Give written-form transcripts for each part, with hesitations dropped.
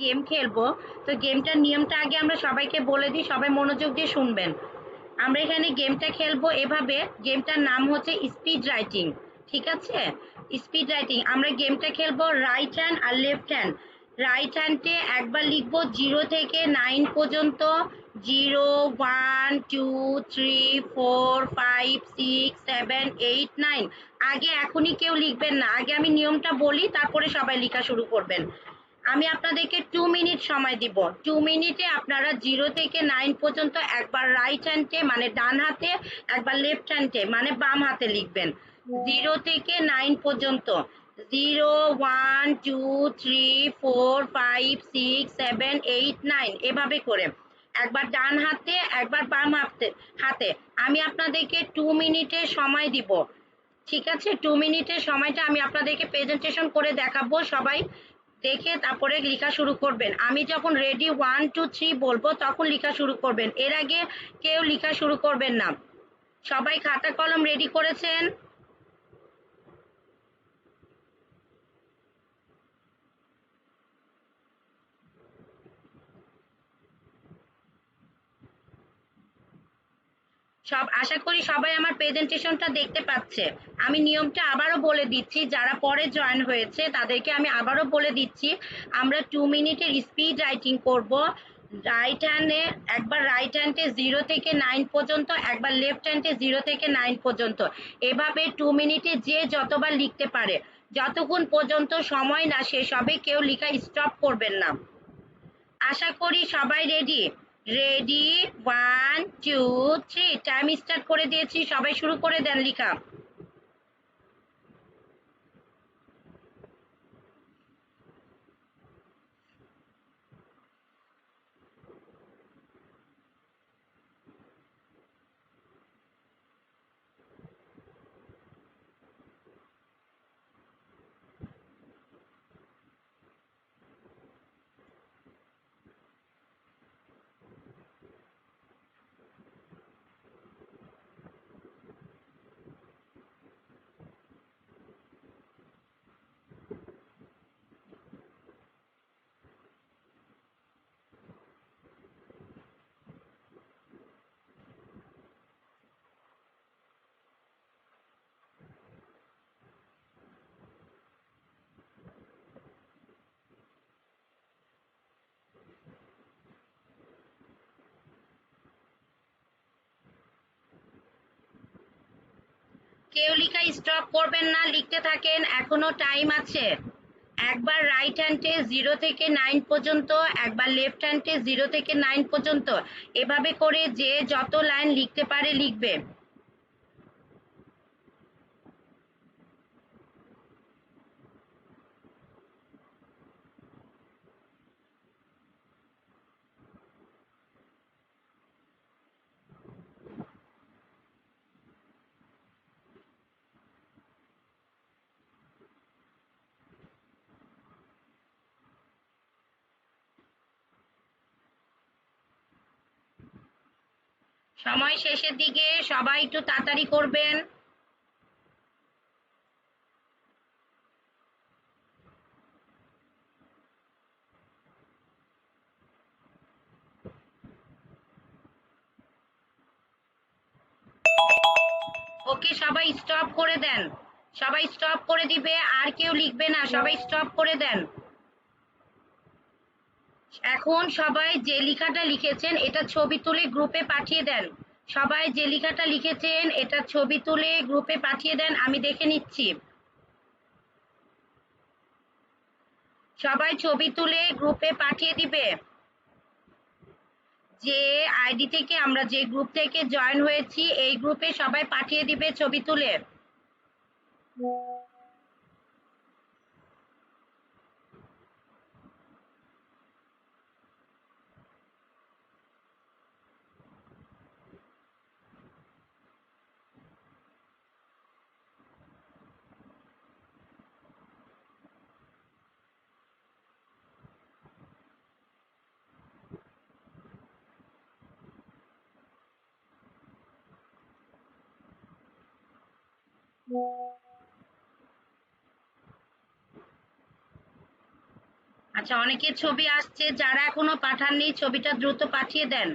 Game খেলবো। তো গেমটার নিয়মটা আগে আমরা সবাইকে বলে দিই, সবাই মনোযোগ দিয়ে শুনবেন। আমরা এখানে গেমটা খেলবো এভাবে। গেমটার নাম হচ্ছে স্পিড রাইটিং। ঠিক আছে, স্পিড রাইটিং। আমরা গেমটা খেলবো রাইট হ্যান্ড আর লেফট হ্যান্ড। রাইট হ্যান্ডে একবার লিখবো 0 থেকে 9 পর্যন্ত। 0 1 2 3 4 5 6 7 8 9। আগে এখনই কেউ লিখবেন না, আগে আমি নিয়মটা বলি, তারপরে সবাই লেখা শুরু করবেন। আমি আপনাদেরকে 2 মিনিট সময় দিব। 2 মিনিটে আপনারা 0 থেকে 9 পর্যন্ত একবার রাইট হ্যান্ডে মানে ডান হাতে, একবার লেফট হ্যান্ডে মানে বাম হাতে লিখবেন। 0 থেকে 9 পর্যন্ত। 0 1 2 3 4 5 6 7 8 9 এভাবে করে একবার ডান হাতে, একবার বাম হাতে হাতে আমি আপনাদেরকে 2 মিনিটের সময় দিব। ঠিক আছে, 2 মিনিটের সময়টা আমি আপনাদেরকে প্রেজেন্টেশন করে দেখাবো। সবাই দেখে তারপরে লেখা শুরু করবেন। আমি যখন রেডি 1 2 3 বলবো তখন লেখা শুরু করবেন, এর আগে কেউ লেখা শুরু করবেন না। সবাই খাতা কলম রেডি করেছেন? আশা করি সবাই আমার প্রেজেন্টেশনটা দেখতে পাচ্ছে। আমি নিয়মটা আবারও বলে দিচ্ছি, যারা পরে জয়েন হয়েছে তাদেরকে আমি আবারও বলে দিচ্ছি। আমরা 2 মিনিটের স্পিড রাইটিং করব। রাইট হ্যান্ডে একবার রাইট হ্যান্ডে 0 থেকে 9 পর্যন্ত, একবার লেফট হ্যান্ডে 0 থেকে 9 পর্যন্ত। এভাবে 2 মিনিটে যে যতবার লিখতে পারে, যতক্ষণ পর্যন্ত সময় না শেষ হবে কেউ লেখা স্টপ করবেন না। আশা করি সবাই রেডি। রেডি, 1 2 3, টাইম স্টার্ট করে দিয়েছি, সবাই শুরু করে দেন লেখা। কেউ লেখা স্টপ করবেন না, লিখতে থাকেন, এখনো টাইম আছে। একবার রাইট হ্যান্ডে 0 থেকে 9 পর্যন্ত, একবার লেফট হ্যান্ডে 0 থেকে 9 পর্যন্ত। এভাবে করে যে যত লাইন লিখতে পারে লিখবে। সময় শেষের দিকে, সবাই একটু তাড়াতাড়ি করবেন। ওকে, সবাই স্টপ করে দেন। সবাই স্টপ করে দিবে, আর কেউ লিখবে না, সবাই স্টপ করে দেন। এখন সবাই যে লেখাটা লিখেছেন এটা ছবি তুলে গ্রুপে পাঠিয়ে দেন। সবাই যে লেখাটা লিখেছেন এটা ছবি তুলে গ্রুপে পাঠিয়ে দেন, আমি দেখে নিচ্ছি। সবাই ছবি তুলে গ্রুপে পাঠিয়ে দিবে। যে আইডি থেকে আমরা যে গ্রুপ থেকে জয়েন হয়েছি এই গ্রুপে সবাই পাঠিয়ে দিবে ছবি তুলে। আচ্ছা, অনেকের ছবি আসছে, যারা এখনো পাঠাননি ছবিটা দ্রুত পাঠিয়ে দেন।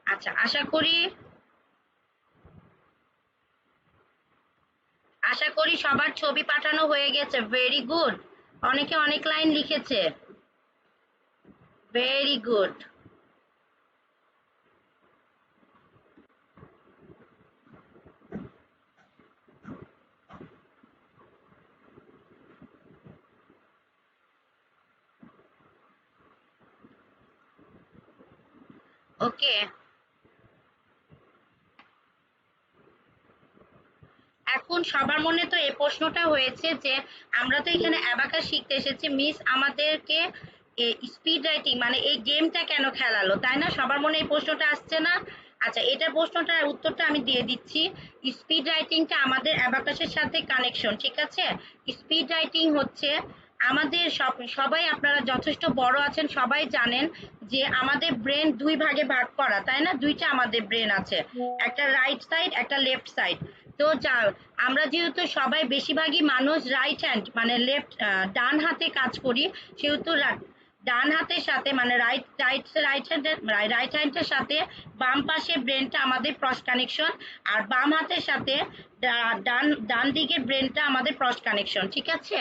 আচ্ছা, আশা করি সবার ছবি পাঠানো হয়ে গেছে। ভেরি গুড, অনেকে অনেক লাইন লিখেছে। Very good. ওকে, এখন সবার মনে তো এই প্রশ্নটা হয়েছে যে আমরা তো এখানে অ্যাবাকাস শিখতে এসেছি, মিস আমাদেরকে স্পিড রাইটিং মানে এই গেমটা কেন খেলালো, তাই না? সবার মনে এই প্রশ্নটা আসছে না? আচ্ছা, এটার প্রশ্নটার উত্তরটা আমি দিয়ে দিচ্ছি। স্পিড রাইটিংটা আমাদের অ্যাবাকাসের সাথে কানেকশন, ঠিক আছে? স্পিড রাইটিং হচ্ছে আমাদের সবাই, আপনারা যথেষ্ট বড় আছেন, সবাই জানেন যে আমাদের ব্রেন দুই ভাগে ভাগ করা, তাই না? দুইটা আমাদের ব্রেন আছে, একটা রাইট সাইড, একটা লেফট সাইড। তো আমরা যেহেতু সবাই বেশিরভাগই মানুষ রাইট হ্যান্ড মানে লেফট ডান হাতে কাজ করি, সেহেতু ডান হাতের সাথে মানে রাইট হ্যান্ডের সাথে বাম পাশে ব্রেনটা আমাদের ক্রস কানেকশন, আর বাম হাতের সাথে ডান দিকের ব্রেনটা আমাদের ক্রস কানেকশন, ঠিক আছে?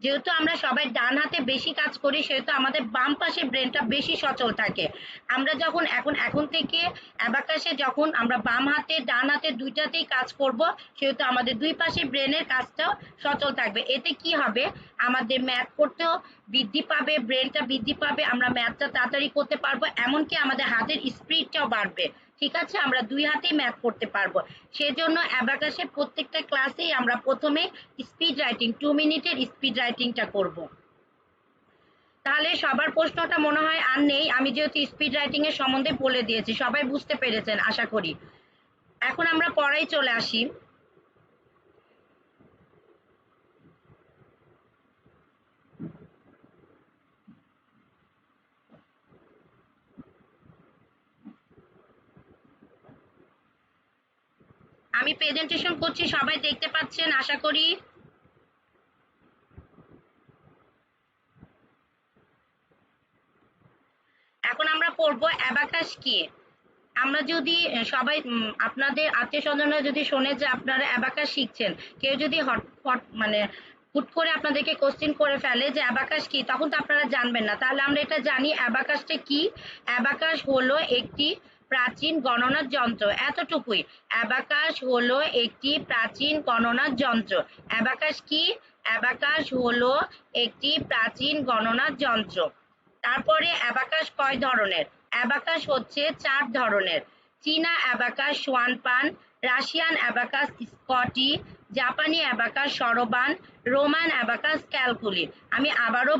যেহেতু আমরা সবাই ডান হাতে বেশি কাজ করি, সেহেতু আমাদের বাম পাশে ব্রেনটা বেশি সচল থাকে। আমরা যখন এখন থেকে অ্যাবাকাসে যখন আমরা বাম হাতে ডান হাতে দুইটাতেই কাজ করব, সেহেতু আমাদের দুই পাশে ব্রেনের কাজটাও সচল থাকবে। এতে কি হবে, আমাদের ম্যাথ করতেও বৃদ্ধি পাবে, ব্রেনটা বৃদ্ধি পাবে, আমরা ম্যাথটা তাড়াতাড়ি করতে পারবো, এমনকি আমাদের হাতের স্পিডটাও বাড়বে, ঠিক আছে? আমরা দুই হাতেই ম্যাথ করতে পারবো। সেজন্য অ্যাবাকাসের প্রত্যেকটা ক্লাসেই আমরা প্রথমে স্পিড রাইটিং 2 মিনিটের স্পিড রাইটিংটা করব। তাহলে সবার প্রশ্নটা মনে হয় আর নেই, আমি যেহেতু স্পিড রাইটিং এর সম্বন্ধে বলে দিয়েছি, সবাই বুঝতে পেরেছেন আশা করি। এখন আমরা পড়াই চলে আসি। আমি প্রেজেন্টেশন করছি, সবাই দেখতে পাচ্ছেন আশা করি। এখন আমরা পড়বো অ্যাবাকাস কি। আমরা যদি সবাই আপনাদের আত্মীয় স্বজনরা যদি শোনে যে আপনারা অ্যাবাকাস শিখছেন, কেউ যদি মানে হুট করে আপনাদেরকে কোশ্চেন করে ফেলে যে অ্যাবাকাস কি, তখন তো আপনারা জানবেন না। তাহলে আমরা এটা জানি অ্যাবাকাসটা কি। অ্যাবাকাস হলো একটি প্রাচীন গণনার যন্ত্র, এতটুকুই। অ্যাবাকাস হলো একটি প্রাচীন গণনার যন্ত্র। অ্যাবাকাস কি? অ্যাবাকাস হলো একটি প্রাচীন গণনার যন্ত্র। তারপরে অ্যাবাকাস কয় ধরনের? অ্যাবাকাস হচ্ছে 4 ধরনের। চীনা অ্যাবাকাস সোয়ানপান, রাশিয়ান অ্যাবাকাস স্কটি, জাপানি অ্যাবাকাস সরবান, রোমান অ্যাবাকাস ক্যালকুলি। আমি আবারও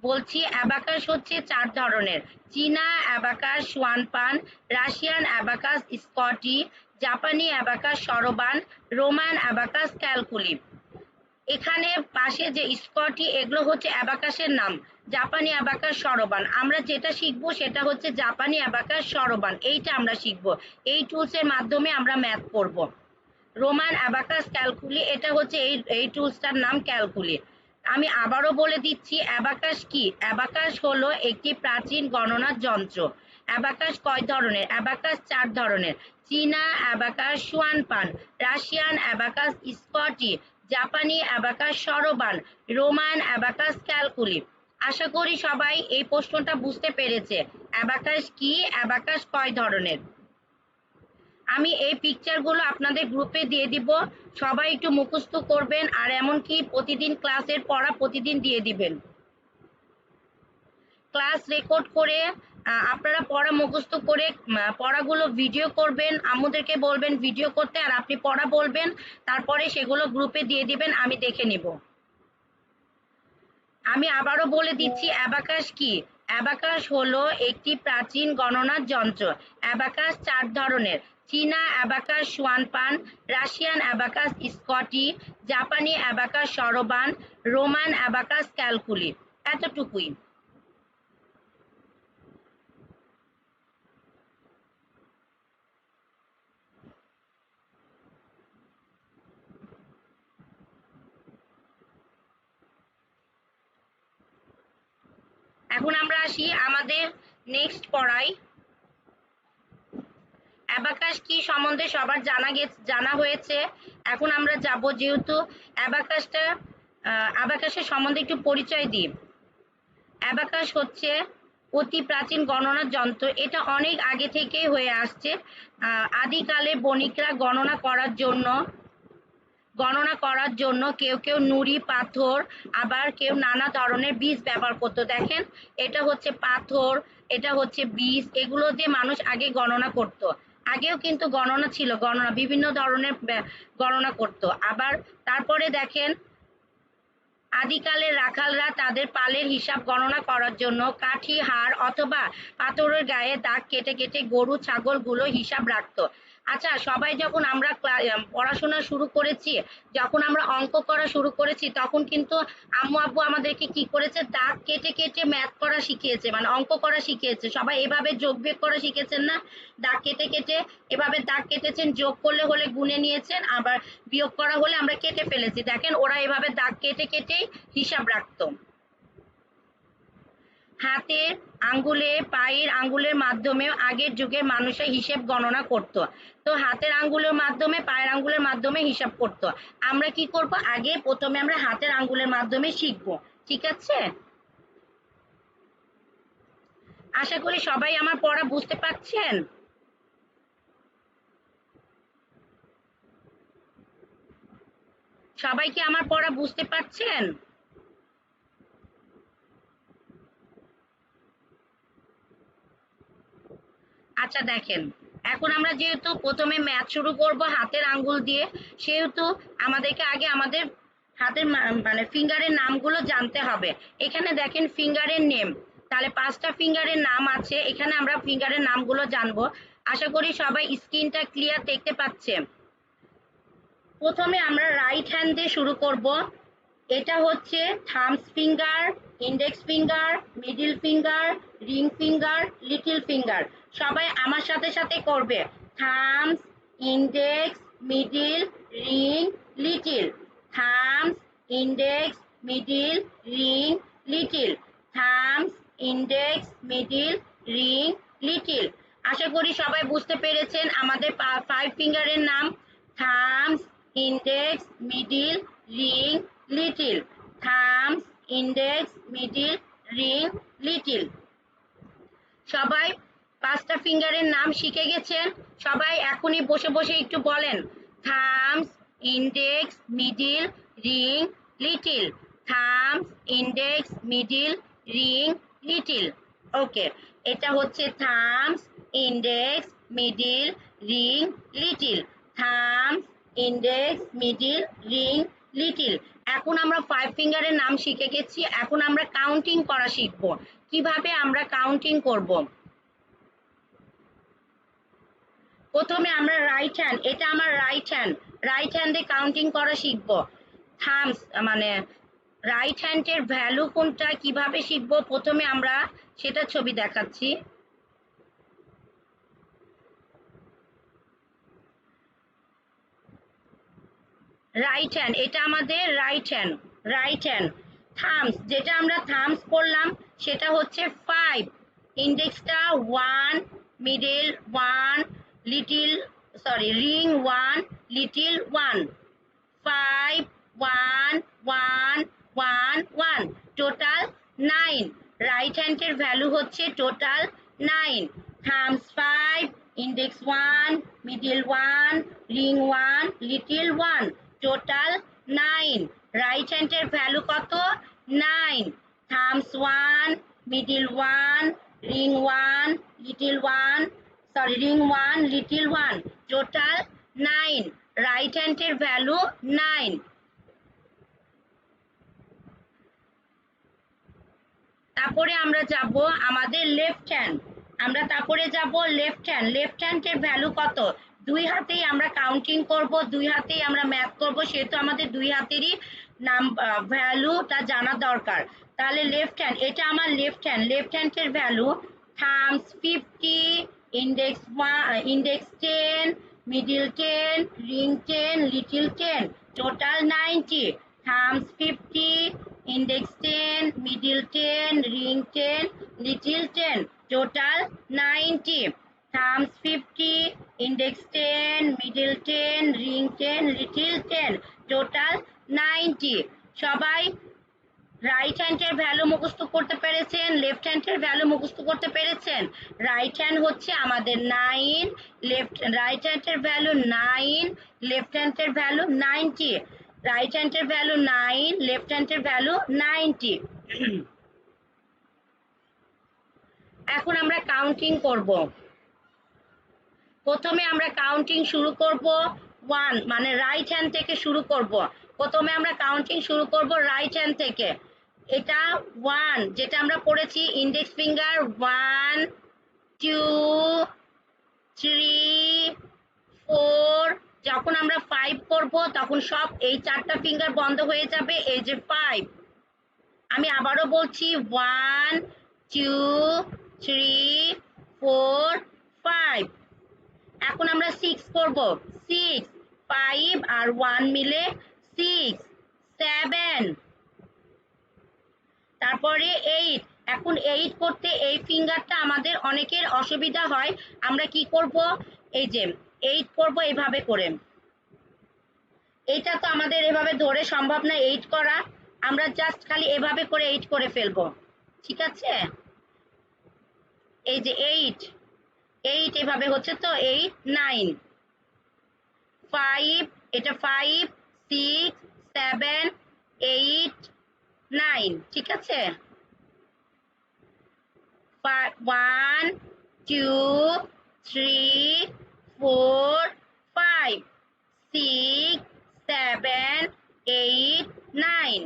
বলছি অ্যাবাকাস হচ্ছে 4 ধরনের। চীনা অ্যাবাকাস সোয়ানপান, রাশিয়ান অ্যাবাকাস স্কটি, জাপানি অ্যাবাকাস সরবান, রোমান অ্যাবাকাস ক্যালকুলি। এখানে পাশে যে স্কটি, এগুলো হচ্ছে অ্যাবাকাসের নাম। জাপানি অ্যাবাকাস সরবান, আমরা যেটা শিখবো সেটা হচ্ছে জাপানি অ্যাবাকাস সরবান, এইটা আমরা শিখবো। এই টুলসের মাধ্যমে আমরা ম্যাথ করব। রোমান অ্যাবাকাস ক্যালকুলি, এটা হচ্ছে এই টুলসটার নাম ক্যালকুলি। আমি আবারও বলে দিচ্ছি অ্যাবাকাস কি। অ্যাবাকাস হলো একটি প্রাচীন গণনার যন্ত্র। অ্যাবাকাস কয় ধরনের? অ্যাবাকাস 4 ধরনের। চীনা অ্যাবাকাস সোয়ানপান, রাশিয়ান অ্যাবাকাস স্কটি, জাপানি অ্যাবাকাস সরবান, রোমান অ্যাবাকাস ক্যালকুলি। আশা করি সবাই এই প্রশ্নটা বুঝতে পেরেছে। অ্যাবাকাস কি, অ্যাবাকাস কয় ধরনের। আমি এই পিকচারগুলো আপনাদের গ্রুপে দিয়ে দিব, সবাই একটু মুখস্থ করবেন, আর এমনকি প্রতিদিন ক্লাসের পড়া প্রতিদিন দিয়ে দিবেন। ক্লাস রেকর্ড করে আপনারা পড়া মুখস্থ করে পড়াগুলো ভিডিও করবেন, আম্মুদেরকে বলবেন ভিডিও করতে, আর আপনি পড়া বলবেন, তারপরে সেগুলো গ্রুপে দিয়ে দিবেন, আমি দেখে নিব। আমি আবারও বলে দিচ্ছি অ্যাবাকাস কি। অ্যাবাকাস হলো একটি প্রাচীন গণনার যন্ত্র। অ্যাবাকাস 4 ধরনের: চীনা অ্যাবাকাস সুয়ানপান, রাশিয়ান অ্যাবাকাস স্কটি, জাপানি অ্যাবাকাস সরবান, রোমান অ্যাবাকাস ক্যালকুলি। এতটুকুই। এখন আমরা আসি আমাদের নেক্সট পড়াই। অ্যাবাকাস কি সম্বন্ধে সবার জানা হয়েছে। এখন আমরা যাব, যেহেতু অ্যাবাকাসের সম্বন্ধে একটু পরিচয় দিই। অ্যাবাকাস হচ্ছে অতি প্রাচীন গণনার যন্ত্র। এটা অনেক আগে থেকেই হয়ে আসছে। আদিকালে বণিকরা গণনা করার জন্য কেউ নুড়ি পাথর, আবার কেউ নানা ধরনের বীজ ব্যবহার করতো। দেখেন, এটা হচ্ছে পাথর, এটা হচ্ছে বীজ, এগুলো দিয়ে মানুষ আগে গণনা করত। আগেও কিন্তু গণনা ছিল, বিভিন্ন ধরনের গণনা করত। আবার তারপরে দেখেন, আদিকালের রাখালরা তাদের পালের হিসাব গণনা করার জন্য কাঠি, হাড় অথবা পাথরের গায়ে দাগ কেটে কেটে গরু ছাগলগুলো হিসাব রাখতো। আচ্ছা, সবাই যখন আমরা পড়াশোনা শুরু করেছি, যখন আমরা অঙ্ক করা শুরু করেছি, তখন কিন্তু আম্মু আব্বু আমাদেরকে কি করেছে, দাগ কেটে কেটে ম্যাথ করা শিখিয়েছে, মানে অঙ্ক করা শিখিয়েছে। সবাই এভাবে যোগ বিয়োগ করা শিখেছেন না? দাগ কেটে কেটে এভাবে দাগ কেটেছেন, যোগ করলে হলে গুনে নিয়েছেন, আবার বিয়োগ করা হলে আমরা কেটে ফেলেছি। দেখেন, ওরা এভাবে দাগ কেটে কেটেই হিসাব রাখতো। হাতের আঙ্গুলে, পায়ের আঙ্গুলের মাধ্যমেও আগের যুগের মানুষের হিসেব গণনা করত। তো হাতের আঙ্গুলের মাধ্যমে, পায়ের আঙ্গুলের মাধ্যমে হিসাব করত। আমরা কি করব, আগে প্রথমে আমরা হাতের আঙ্গুলের মাধ্যমে শিখবো। ঠিক আছে? আশা করি সবাই আমার পড়া বুঝতে পারছেন। সবাই কি আমার পড়া বুঝতে পারছেন? আচ্ছা দেখেন, এখন আমরা যেহেতু প্রথমে ম্যাথ শুরু করব হাতের আঙ্গুল দিয়ে, সেহেতু আমাদেরকে আগে আমাদের হাতের মানে ফিঙ্গারের নামগুলো জানতে হবে। এখানে দেখেন ফিঙ্গারের নেম, তাহলে 5টা ফিঙ্গারের নাম আছে। এখানে আমরা ফিঙ্গারের নামগুলো জানবো। আশা করি সবাই স্ক্রিনটা ক্লিয়ার দেখতে পাচ্ছে। প্রথমে আমরা রাইট হ্যান্ড দিয়ে শুরু করব। এটা হচ্ছে thumbs finger, index finger, middle finger, ring finger, little finger. সবাই আমার সাথে সাথে করবে। Thumbs, index, middle, ring, little. Thumbs, index, middle, ring, little. Thumbs, index, middle, ring, little. আশা করি সবাই বুঝতে পেরেছেন আমাদের 5 ফিঙ্গারের নাম। Thumbs, index, middle, ring, little. Thumbs, index, middle, ring, little. সবাই 5টা ফিঙ্গারের নাম শিখে গেছেন। সবাই এখনই বসে বসে একটু বলেন, thumbs, index, middle, ring, little. Thumbs, index, middle, ring, little. Okay, এটা হচ্ছে thumbs, index, middle, ring, little. Thumbs, index, middle, ring, little. এখন আমরা 5 ফিঙ্গারের নাম শিখে গেছি। এখন আমরা কাউন্টিং করা শিখব। কিভাবে আমরা কাউন্টিং করব। প্রথমে আমরা রাইট হ্যান্ড, এটা আমার রাইট হ্যান্ডে কাউন্টিং করা শিখব। থাম্বস মানে রাইট হ্যান্ডের ভ্যালু কোনটা, কিভাবে শিখব, প্রথমে আমরা সেটা ছবি দেখাচ্ছি। রাইট হ্যান্ড, এটা আমাদের রাইট হ্যান্ড। থাম্বস, যেটা আমরা থাম্বস করলাম সেটা হচ্ছে 5, ইন্ডেক্সটা 1, middle 1, little ring 1, little 1। 5, 1, 1, 1, 1, total 9। Right হ্যান্ডের ভ্যালু হচ্ছে total 9। Thumbs 5, index 1, middle 1, ring 1, little 1, total 9। Right হ্যান্ডের ভ্যালু কত? 9। Thumbs 1, middle 1, ring 1, little 1, ring 1, little 1, total 9। Right হ্যান্ডের ভ্যালু 9। তারপরে আমরা যাব আমাদের লেফট হ্যান্ড, আমরা তারপরে যাব লেফট হ্যান্ডের ভ্যালু কত, দুই হাতেই আমরা কাউন্টিং করব, দুই হাতেই আমরা ম্যাথ করব, সেহেতু আমাদের দুই হাতেরই ভ্যালুটা জানা দরকার। তাহলে লেফট হ্যান্ড, এটা আমার লেফট হ্যান্ডের value thumbs 50, index 10, middle 10, ring 10, little 10, total 90। Thumbs 50, index 10, middle 10, ring 10, little 10, total 90. Thumbs 50, index 10, middle 10, ring 10, little 10, total 90. সবাই রাইট হ্যান্ডের ভ্যালু মুখস্থ করতে পেরেছেন, লেফট হ্যান্ডের ভ্যালু মুখস্থ করতে পেরেছেন। রাইট হ্যান্ড হচ্ছে আমাদের 9, রাইট হ্যান্ডের ভ্যালু 9, লেফট হ্যান্ডের ভ্যালু 90। রাইট হ্যান্ডের ভ্যালু 9, লেফট হ্যান্ডের ভ্যালু 90। এখন আমরা কাউন্টিং করব। প্রথমে আমরা কাউন্টিং শুরু করব 1, মানে রাইট হ্যান্ড থেকে শুরু করব। প্রথমে আমরা কাউন্টিং শুরু করব রাইট হ্যান্ড থেকে। এটা 1, যেটা আমরা পড়েছি ইন্ডেক্স ফিঙ্গার 1, 2, 3, 4। যখন আমরা 5 করব তখন সব এই 4টা ফিঙ্গার বন্ধ হয়ে যাবে, এই যে 5। আমি আবারও বলছি 1, 2, 3, 4, 5। এখন আমরা 6 করব, 6, 5 আর 1 মিলে 6, 7। তারপরে 8। এখন 8 করতে এই ফিঙ্গারটা আমাদের অনেকের অসুবিধা হয়, আমরা কি করব, এই যে 8 করব এভাবে করে। এইটা তো আমাদের এভাবে ধরে সম্ভব না 8 করা, আমরা জাস্ট খালি এভাবে করে 8 করে ফেলবো, ঠিক আছে। এই যে 8 এভাবে হচ্ছে তো 8, 9, 5, এটা 5, 6, 7, 8, 9, ঠিক আছে। 1, 2, 3, 4, 5, 6, 7, 8, 9।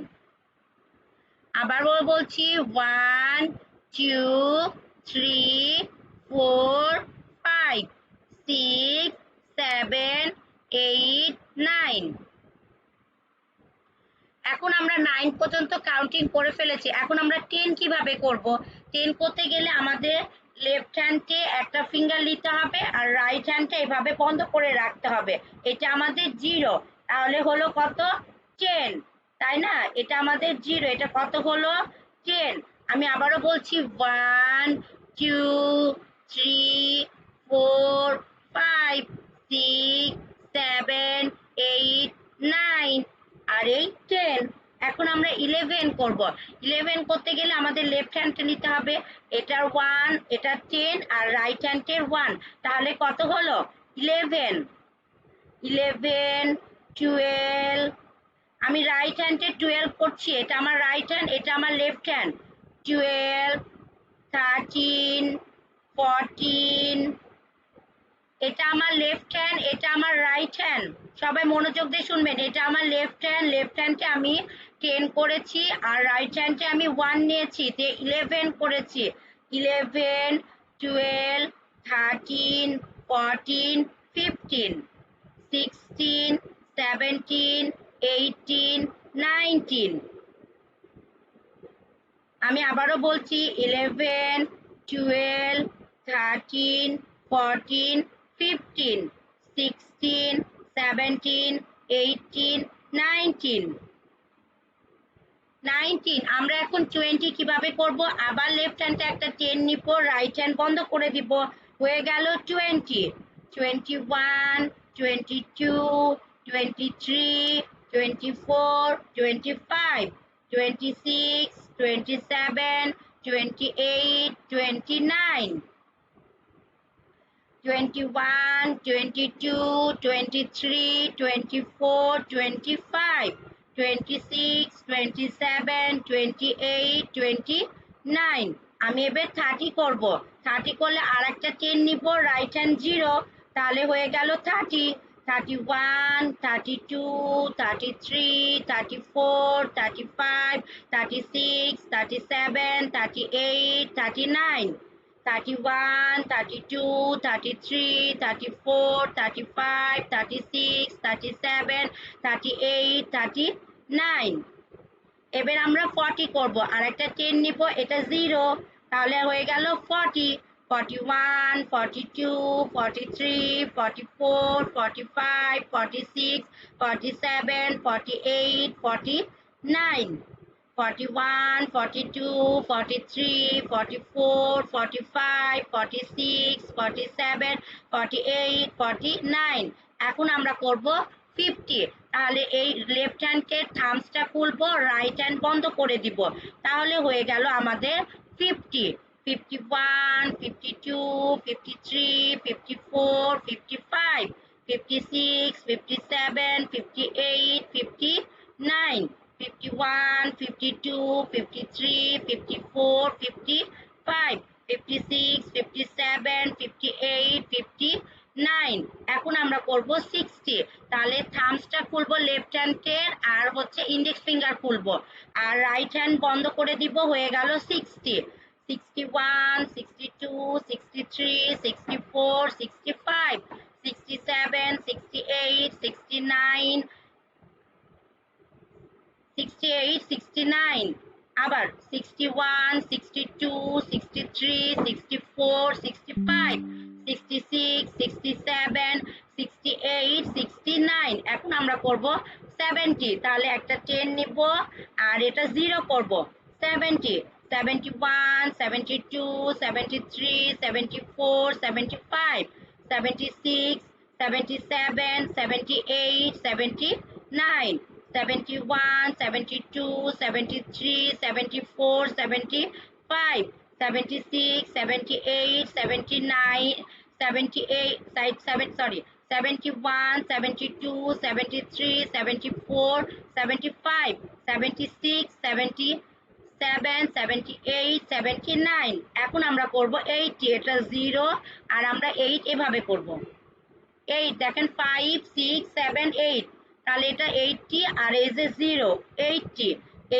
আবার বলছি 1, 2, 3, 4, 5, 6, 7, 8, 9। এখন আমরা 9 পর্যন্ত কাউন্টিং করে ফেলেছি। এখন আমরা 10 কিভাবে করব? 10 করতে গেলে আমাদের লেফট হ্যান্ডে একটা ফিঙ্গার নিতে হবে আর রাইট হ্যান্ডটা এভাবে বন্ধ করে রাখতে হবে। এটা আমাদের 0, তাহলে হলো কত, 10, তাই না? এটা আমাদের 0, এটা কত হলো, 10। আমি আবারও বলছি 1, 2, 3, 4, 5, 6, 7, 8, 9 আর এই 10। এখন আমরা 11 করব। 11 করতে গেলে আমাদের লেফট হ্যান্ডটা নিতে হবে, এটার 1, এটা 10 আর রাইট হ্যান্ডের 1, তাহলে কত হলো, 11। 11, 12। আমি রাইট হ্যান্ডে 12 করছি, এটা আমার রাইট হ্যান্ড, এটা আমার লেফট হ্যান্ড। 12, 13, 14। এটা আমার লেফট হ্যান্ড, এটা আমার রাইট হ্যান্ড। সবাই মনোযোগ দিয়ে শুনবেন, এটা আমার লেফট হ্যান্ডে আমি 10 করেছি আর রাইট হ্যান্ডে আমি 1 নিয়েছি, 11 করেছি। 11, 12, 13, 14, 15, 16, 17, 18, 19। আমি আবারও বলছি 11, 12, 13, 14, 15, 16, 17, 18, 19। আমরা এখন 20 কিভাবে করব? আবার লেফট হ্যান্ডে একটা 10 নিব, রাইট হ্যান্ড বন্ধ করে দিব, হয়ে গেল 20। 21, 22, 23, 24, 25, 26, 27, 28, 29। 21, 22, 23, 24, 25, 26, 27, 28, 29। আমি এবার 30 করব। 30 করলে আর একটা 10 নিব, রাইট হ্যান্ড 0, তাহলে হয়ে গেল 30। 31, 32, 33, 34, 35, 36, 37, 38, 39, 31, 32, 33, 34, 35, 36, 37, 38, 39। এবার আমরা 40 করব, আর একটা 10 নিব, এটা 0, তাহলে হয়ে গেল 40, 41, 42, 43, 44, 45, 46, 47, 48, 49, 41, 42, 43, 44, 45, 46, 47, 48, 49। এখন আমরা করব 50। তাহলে এই লেফট হ্যান্ডের থামসটা খুলবো, রাইট হ্যান্ড বন্ধ করে দিব, তাহলে হয়ে গেল আমাদের 50, 51, 52, 53, 54, 55, 56, 57, 58, 59, 51, 52, 53, 54, 55, 56, 57, 58, 59। এখন আমরা করব 60। তাহলে থামসটা খুলবো লেফট হ্যান্ডের, আর হচ্ছে ইন্ডেক্স ফিঙ্গার খুলবো, আর রাইট হ্যান্ড বন্ধ করে দিব, হয়ে গেল 60, 61, 62, 63, 64, 65, 67, 68, 69, 68, 69, আবার 61, 62, 63, 64, 65, 66, 67, 68, 69। এখন আমরা করব 70। তাহলে একটা 10 নিব, আর এটা 0 করব, 70, 71, 72, 73, 74, 75, 76, 77, 78, 79, 71, 72, 73, 74, 75, 76, 78, 79, 78, 71, 72, 73, 74, 75, 76, 77, 78, 79। এখন আমরা করব 80, এটা 0, আর আমরা 8 এভাবে করব। 8 দেখেন, 5, 6, 7, 8, তাহলে এটা 80, আর এই যে 0, 80,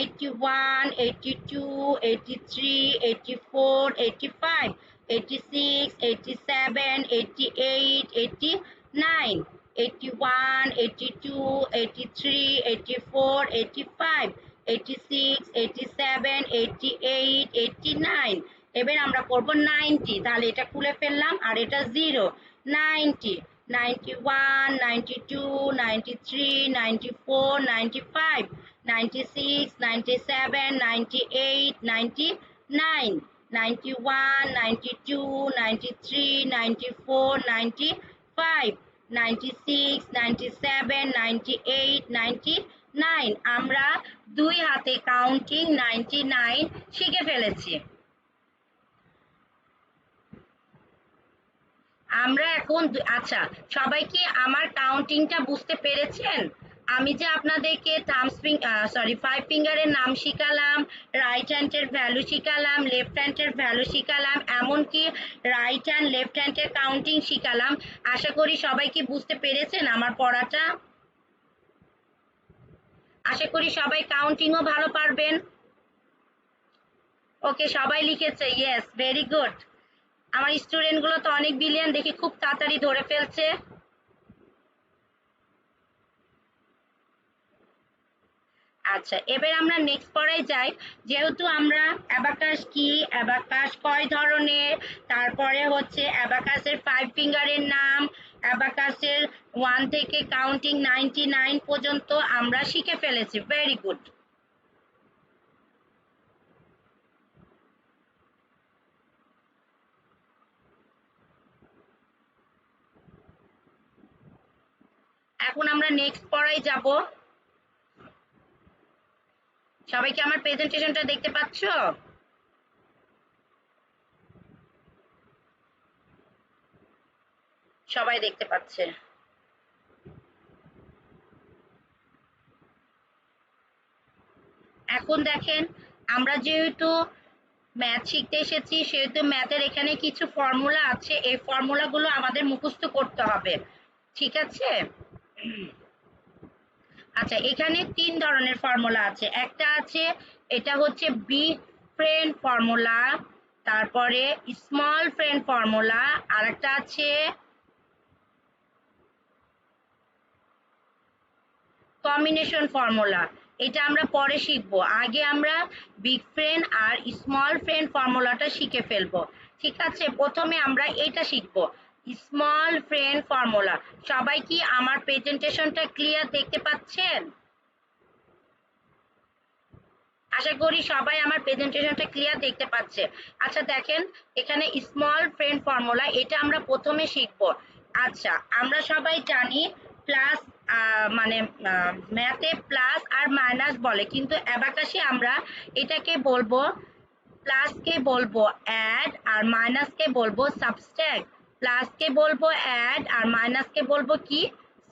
81, 82, 83, 84, 85, 86, 87, 88, 89, 81, 82, 83, 84, 85, 86, 87, 88, 89। এবার আমরা করব 90। তাহলে এটা খুলে ফেললাম, আর এটা 0, 90, 91, 92, 93, 94, 95, 96, 97, 98, 99, 91, 92, 93, 94, 95, 96, 97, 98, 99। আমরা দুই হাতে কাউন্টিং 99 শিখে ফেলেছি। আমরা এখন আচ্ছা, সবাই কি আমার কাউন্টিংটা বুঝতে পেরেছেন? আমি যে আপনাদেরকে সরি 5 ফিঙ্গারের নাম শিখালাম, রাইট হ্যান্ডের ভ্যালু শিখালাম, লেফট হ্যান্ডের ভ্যালু শিখালাম, এমনকি রাইট হ্যান্ড লেফট হ্যান্ডের কাউন্টিং শিখালাম। আশা করি সবাই কি বুঝতে পেরেছেন আমার পড়াটা? আশা করি সবাই কাউন্টিংও ভালো পারবেন। ওকে, সবাই লিখেছে ইয়েস, ভেরি গুড। আমার স্টুডেন্টগুলো তো অনেক ব্রিলিয়ান্ট, দেখি খুব তাড়াতাড়ি ধরে ফেলছে। আচ্ছা, এবার আমরা নেক্সট পড়ায় যাই। যেহেতু আমরা অ্যাবাকাস কি, অ্যাবাকাস কয় ধরনের, তারপরে হচ্ছে অ্যাবাকাসের 5 ফিঙ্গারের নাম, অ্যাবাকাসের 1 থেকে কাউন্টিং 99 পর্যন্ত আমরা শিখে ফেলেছি। Very good. এখন আমরা নেক্সট পড়ায় যাব। সবাই কি আমার প্রেজেন্টেশনটা দেখতে পাচ্ছ? সবাই দেখতে পাচ্ছে। এখন দেখেন, আমরা যেহেতু ম্যাথ শিখতে এসেছি, সেহেতু ম্যাথের এখানে কিছু ফর্মুলা আছে, এই ফর্মুলাগুলো আমাদের মুখস্থ করতে হবে। ঠিক আছে। আচ্ছা, এখানে ৩ ধরনের ফর্মুলা আছে। একটা আছে, এটা হচ্ছে বিগ ফ্রেন্ড ফর্মুলা, তারপরে স্মল ফ্রেন্ড ফর্মুলা, আরেকটা আছে কম্বিনেশন ফর্মুলা। এটা আমরা পরে শিখবো। আগে আমরা বিগ ফ্রেন্ড আর স্মল ফ্রেন্ড ফর্মুলাটা শিখে ফেলবো। ঠিক আছে, প্রথমে আমরা এটা শিখবো, স্মল ফ্রেন্ড ফর্মুলা। সবাই কি আমার প্রেজেন্টেশনটা ক্লিয়ার দেখতে পাচ্ছেন? আশা করি সবাই আমার প্রেজেন্টেশনটা ক্লিয়ার দেখতে পাচ্ছে। আচ্ছা দেখেন, এখানে স্মল ফ্রেন্ড ফর্মুলা, এটা আমরা প্রথমে শিখবো। আচ্ছা, আমরা সবাই জানি প্লাস, মানে ম্যাথে প্লাস আর মাইনাস বলে, কিন্তু অ্যাবাকাসে আমরা এটাকে বলবো, প্লাসকে বলবো অ্যাড আর মাইনাসকে বলবো সাবস্ট্রাক্ট। প্লাসকে বলবো অ্যাড আর মাইনাসকে বলবো কি?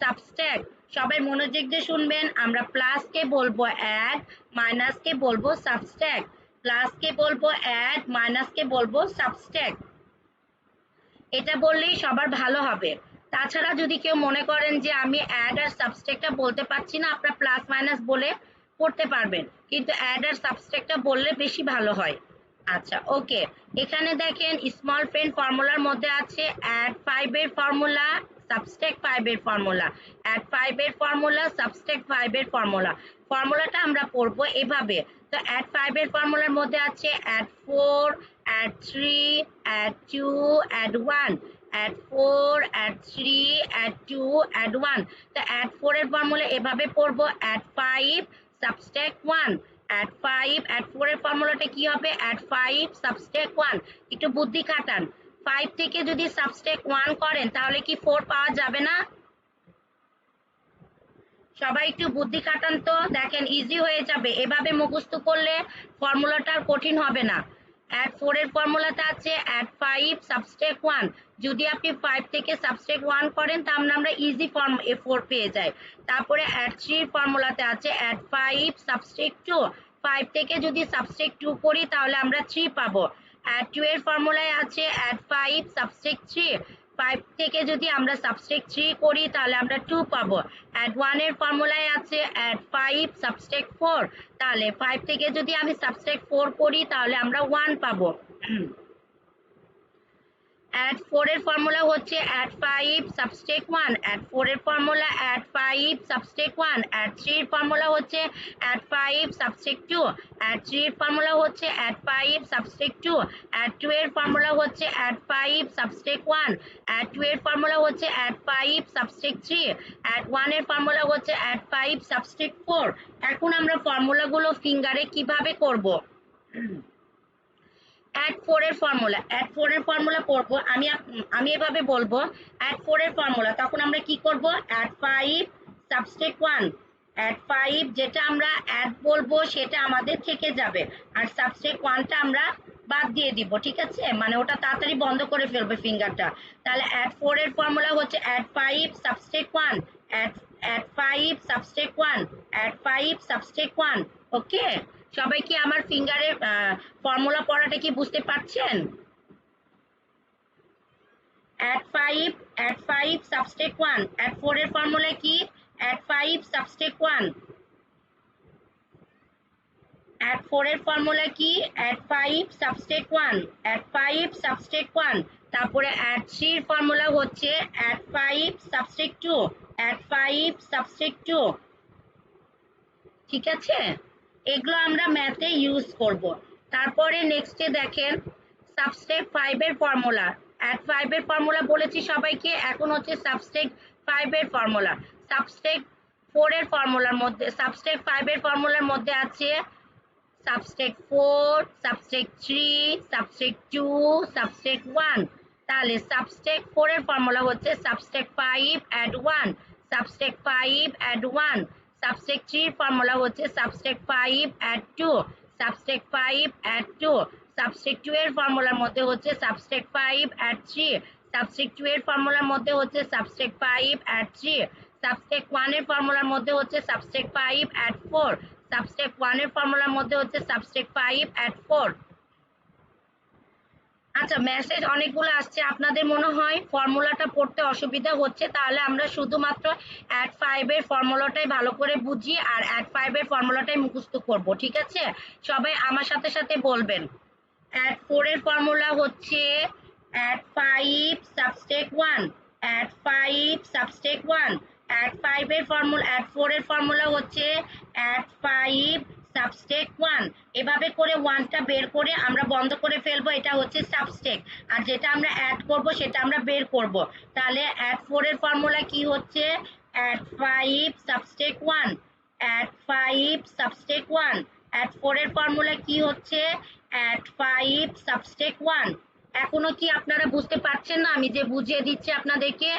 সাবস্ট্রাক্ট। সবাই মনোযোগ দিয়ে শুনবেন, আমরা প্লাসকে বলবো অ্যাড, মাইনাসকে বলবো সাবস্ট্রাক্ট। প্লাসকে বলবো অ্যাড, মাইনাসকে বলবো সাবস্ট্রাক্ট। এটা বললেই সবার ভালো হবে। তাছাড়া যদি কেউ মনে করেন যে আমি অ্যাড আর সাবস্ট্রাক্টটা বলতে পারছি না, আপনারা প্লাস মাইনাস বলে করতে পারবেন, কিন্তু অ্যাড আর সাবস্ট্রাক্টটা বললে বেশি ভালো হয়। আচ্ছা ওকে, এখানে দেখেন স্মল ফ্রেন্ড ফর্মুলার মধ্যে আছে অ্যাড 5 এর ফর্মুলা, সাবস্ট্রাক্ট 5 এর ফর্মুলা, অ্যাড 5 এর ফর্মুলা, সাবস্ট্রাক্ট 5 এর ফর্মুলা। ফর্মুলাটা আমরা পড়বো এভাবে। তো অ্যাড 5 এর ফর্মুলার মধ্যে আছে add 4, add 3, add 2, add 1, add 4, add 3, add 2, add 1। তো add 4 এর ফর্মুলা এভাবে পড়বো, add 5 subtract 1, add 5, add 4 এর ফর্মুলাটা কি হবে? add 5 subtract 1। একটু বুদ্ধি খাটান, 5 থেকে যদি subtract 1 করেন তাহলে কি 4 পাওয়া যাবে না? সবাই একটু বুদ্ধি খাটান তো, দেখেন ইজি হয়ে যাবে। এভাবে মুখস্থ করলে ফর্মুলাটা আর কঠিন হবে না। অ্যাড 4 এর ফর্মুলাতে আছে অ্যাড 5 সাবস্ট্রাক্ট 1। যদি আপনি 5 থেকে সাবস্ট্রাক্ট 1 করেন তাহলে আমরা ইজি ফর্ম A4 পেয়ে যাই। তারপরে অ্যাড 3 এর ফর্মুলাতে আছে অ্যাড 5 সাবস্ট্রাক্ট 2। 5 থেকে যদি সাবস্ট্রাক্ট 2 করি তাহলে আমরা 3 পাবো। অ্যাড 2 এর ফর্মুলায় আছে অ্যাড 5 সাবস্ট্রাক্ট 3। 5 থেকে যদি আমরা সাবস্ট্রাক্ট 3 করি তাহলে আমরা 2 পাবো। অ্যাড 1 এর ফর্মুলায় আছে অ্যাড 5 সাবস্ট্রাক্ট 4। তাহলে 5 থেকে যদি আমি সাবস্ট্রাক্ট 4 করি তাহলে আমরা 1 পাবো। অ্যাড 4 এর ফর্মুলা হচ্ছে অ্যাড 5 সাবস্ট্রাক্ট 1। অ্যাড 4 এর ফর্মুলা অ্যাড 5 সাবস্ট্রাক্ট 1। অ্যাড 3 এর ফর্মুলা হচ্ছে অ্যাড 5 সাবস্ট্রাক্ট 2। অ্যাড 3 এর ফর্মুলা হচ্ছে অ্যাড 5 সাবস্ট্রাক্ট 2। অ্যাড 2 এর ফর্মুলা হচ্ছে অ্যাড 5 সাবস্ট্রাক্ট 1। অ্যাড 2 এর ফর্মুলা হচ্ছে অ্যাড 5 সাবস্ট্রাক্ট 3। অ্যাড 1 এর ফর্মুলা হচ্ছে অ্যাড 5 সাবস্ট্রাক্ট 4। এখন আমরা ফর্মুলাগুলো ফিঙ্গারে কিভাবে করব? অ্যাড 4 এর ফর্মুলা, অ্যাড 4 এর ফর্মুলা পড়বো আমি এভাবে বলবো, অ্যাড 4 এর ফর্মুলা। তখন আমরা কি করব? Add 5 subtract 1। অ্যাড 5 যেটা আমরা অ্যাড বলবো সেটা আমাদের থেকে যাবে, আর সাবস্ট্রাক্ট 1টা আমরা বাদ দিয়ে দিব। ঠিক আছে, মানে ওটা তাড়াতাড়ি বন্ধ করে ফেলবে ফিঙ্গারটা। তাহলে অ্যাড 4 এর ফর্মুলা হচ্ছে add 5 subtract 1, add add 5 subtract 1, add 5 subtract 1। Okay, সবাই কি আমার ফিঙ্গারের ফর্মুলা পড়াটা কি বুঝতে পারছেন? add 5 subtract 1। add 4 এর ফর্মুলা কি? add 5 subtract 1। add 4 এর ফর্মুলা কি? add 5 subtract 1। add 5 subtract 1। তারপরে add 3 এর ফর্মুলা হচ্ছে add 5 subtract 2। add 5 subtract 2। ঠিক আছে, এগুলো আমরা ম্যাথে ইউজ করব। তারপরে নেক্সটে দেখেন সাবস্ট্রাক্ট 5 এর ফর্মুলা। অ্যাড 5 এর ফর্মুলা বলেছি সবাইকে, এখন হচ্ছে সাবস্ট্রাক্ট 5 এর ফর্মুলা। সাবস্ট্রাক্ট 4 এর ফর্মুলার মধ্যে, সাবস্ট্রাক্ট 5 এর ফর্মুলার মধ্যে আছে সাবস্ট্রাক্ট 4, সাবস্ট্রাক্ট 3, সাবস্ট্রাক্ট 2, সাবস্ট্রাক্ট 1। তাহলে সাবস্ট্রাক্ট 4 এর ফর্মুলা হচ্ছে subtract 5 add 1, subtract 5 add 1। Subtract 3 এর ফর্মুলা হচ্ছে subtract 5 add 2, subtract 5 add 2। Subtract 2 এর ফর্মুলার মধ্যে হচ্ছে সাবস্ট্রাক্ট 5 অ্যাড 3। সাবস্ট্রাক্ট 2 এর ফর্মুলার মধ্যে হচ্ছে সাবস্ট্রাক্ট 5 অ্যাড 3। সাবস্ট্রাক্ট 1 এর ফর্মুলার মধ্যে হচ্ছে সাবস্ট্রাক্ট 5 অ্যাড 4। সাবস্ট্রাক্ট 1 এর ফর্মুলার মধ্যে হচ্ছে সাবস্ট্রাক্ট 5 অ্যাড 4। আচ্ছা, মেসেজ অনেকগুলো আসছে, আপনাদের মনে হয় ফর্মুলাটা পড়তে অসুবিধা হচ্ছে, তাহলে আমরা শুধুমাত্র অ্যাড 5 এর ফর্মুলাটাই ভালো করে বুঝি আর অ্যাড 5 এর ফর্মুলাটাই মুখস্থ করব, ঠিক আছে? সবাই আমার সাথে সাথে বলবেন। অ্যাড 4 এর ফর্মুলা হচ্ছে অ্যাড 5 সাবস্টেক 1, অ্যাড 5 সাবস্টেক 1, অ্যাড 5 এর ফর্মুলা, অ্যাড 4 এর ফর্মুলা হচ্ছে অ্যাড 5 সাবস্টেক 1। এভাবে করে 1টা বের করে আমরা বন্ধ করে ফেলবো, এটা হচ্ছে সাবস্টেক। আর যেটা আমরা অ্যাড করব সেটা আমরা বের করব। তাহলে অ্যাড 4 এর ফর্মুলা কি হচ্ছে অ্যাড 5 সাবস্টেক 1, অ্যাড 5 সাবস্টেক 1। অ্যাড 4 এর ফর্মুলা কি হচ্ছে অ্যাড 5 সাবস্টেক 1। এখনো কি আপনারা বুঝতে পারছেন না? আমি যে বুঝিয়ে দিচ্ছি আপনাদেরকে।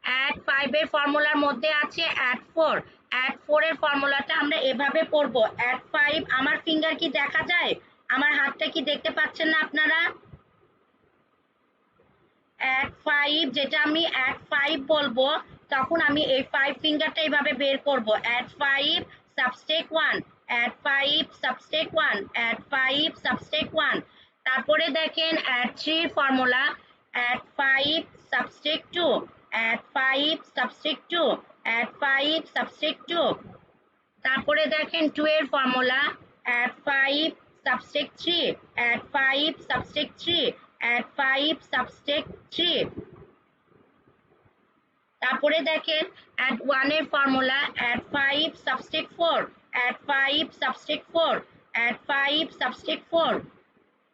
অ্যাড 5 এর ফর্মুলার মধ্যে আছে অ্যাড 4। অ্যাড 4 এর ফর্মুলাটা আমরা এভাবে পড়ব। অ্যাড 5, আমার ফিঙ্গার কি দেখা যায়? আমার হাতটা কি দেখতে পাচ্ছেন না আপনারা? অ্যাড 5, যেটা আমি অ্যাড 5 বলবো তখন আমি এই 5 ফিঙ্গারটা এইভাবে বের করব। Add 5 সাবস্টেক 1, add 5 সাবস্টেক 1, add 5 সাবস্টেক 1। তারপরে দেখেন add 3 formula add 5 সাবস্টেক 2, add 5 সাবস্টেক 2, add 5 সাবস্টেক 2। তারপরে দেখেন 2 এর ফর্মুলা অ্যাড 5 সাবস্টেক 3, অ্যাড 5 সাবস্টেক 3, অ্যাড 5 সাবস্টেক 3। তারপরে দেখেন অ্যাড 1 এর ফর্মুলা অ্যাড 5 সাবস্টেক 4, অ্যাড 5 সাবস্টেক 4, অ্যাড 5 সাবস্টেক 4।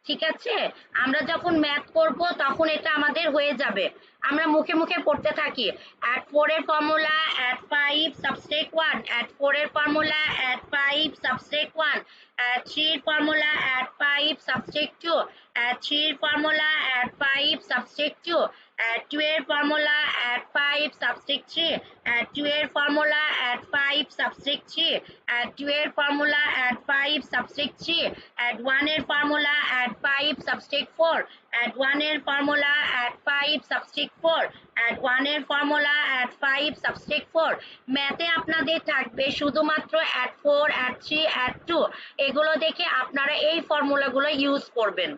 ঠিক আছে? আমরা যখন ম্যাথ করব তখন এটা আমাদের হয়ে যাবে। আমরা মুখে মুখে পড়তে থাকি। অ্যাড 4 এর ফর্মুলা অ্যাড 5 সাবস্টেক 1, অ্যাড 4 এর ফর্মুলা অ্যাড 5 সাবস্টেক 1, অ্যাড 3 এর ফর্মুলা অ্যাড 5 সাবস্টেক 2, অ্যাড 3 এর ফর্মুলা অ্যাড 5 সাবস্টেক 2, অ্যাড 2 এর ফর্মুলা অ্যাড 5 সাবস্টেক 3, অ্যাড 2 এর ফর্মুলা অ্যাড 5 সাবস্টেক 3, অ্যাড 2 এর ফর্মুলা অ্যাড 5 সাবস্টেক 3, অ্যাড 1 এর ফর্মুলা অ্যাড 5 সাবস্টেক 4, অ্যাড 1 এর ফর্মুলা অ্যাড 5 সাবস্টেক 4, অ্যাড 1 এর ফর্মুলা অ্যাড 5 সাবস্টেক 4। ম্যাথে আপনাদের থাকবে শুধুমাত্র অ্যাড 4, অ্যাড 3, অ্যাড 2। এগুলো দেখে আপনারা এই ফর্মুলাগুলো ইউজ করবেন।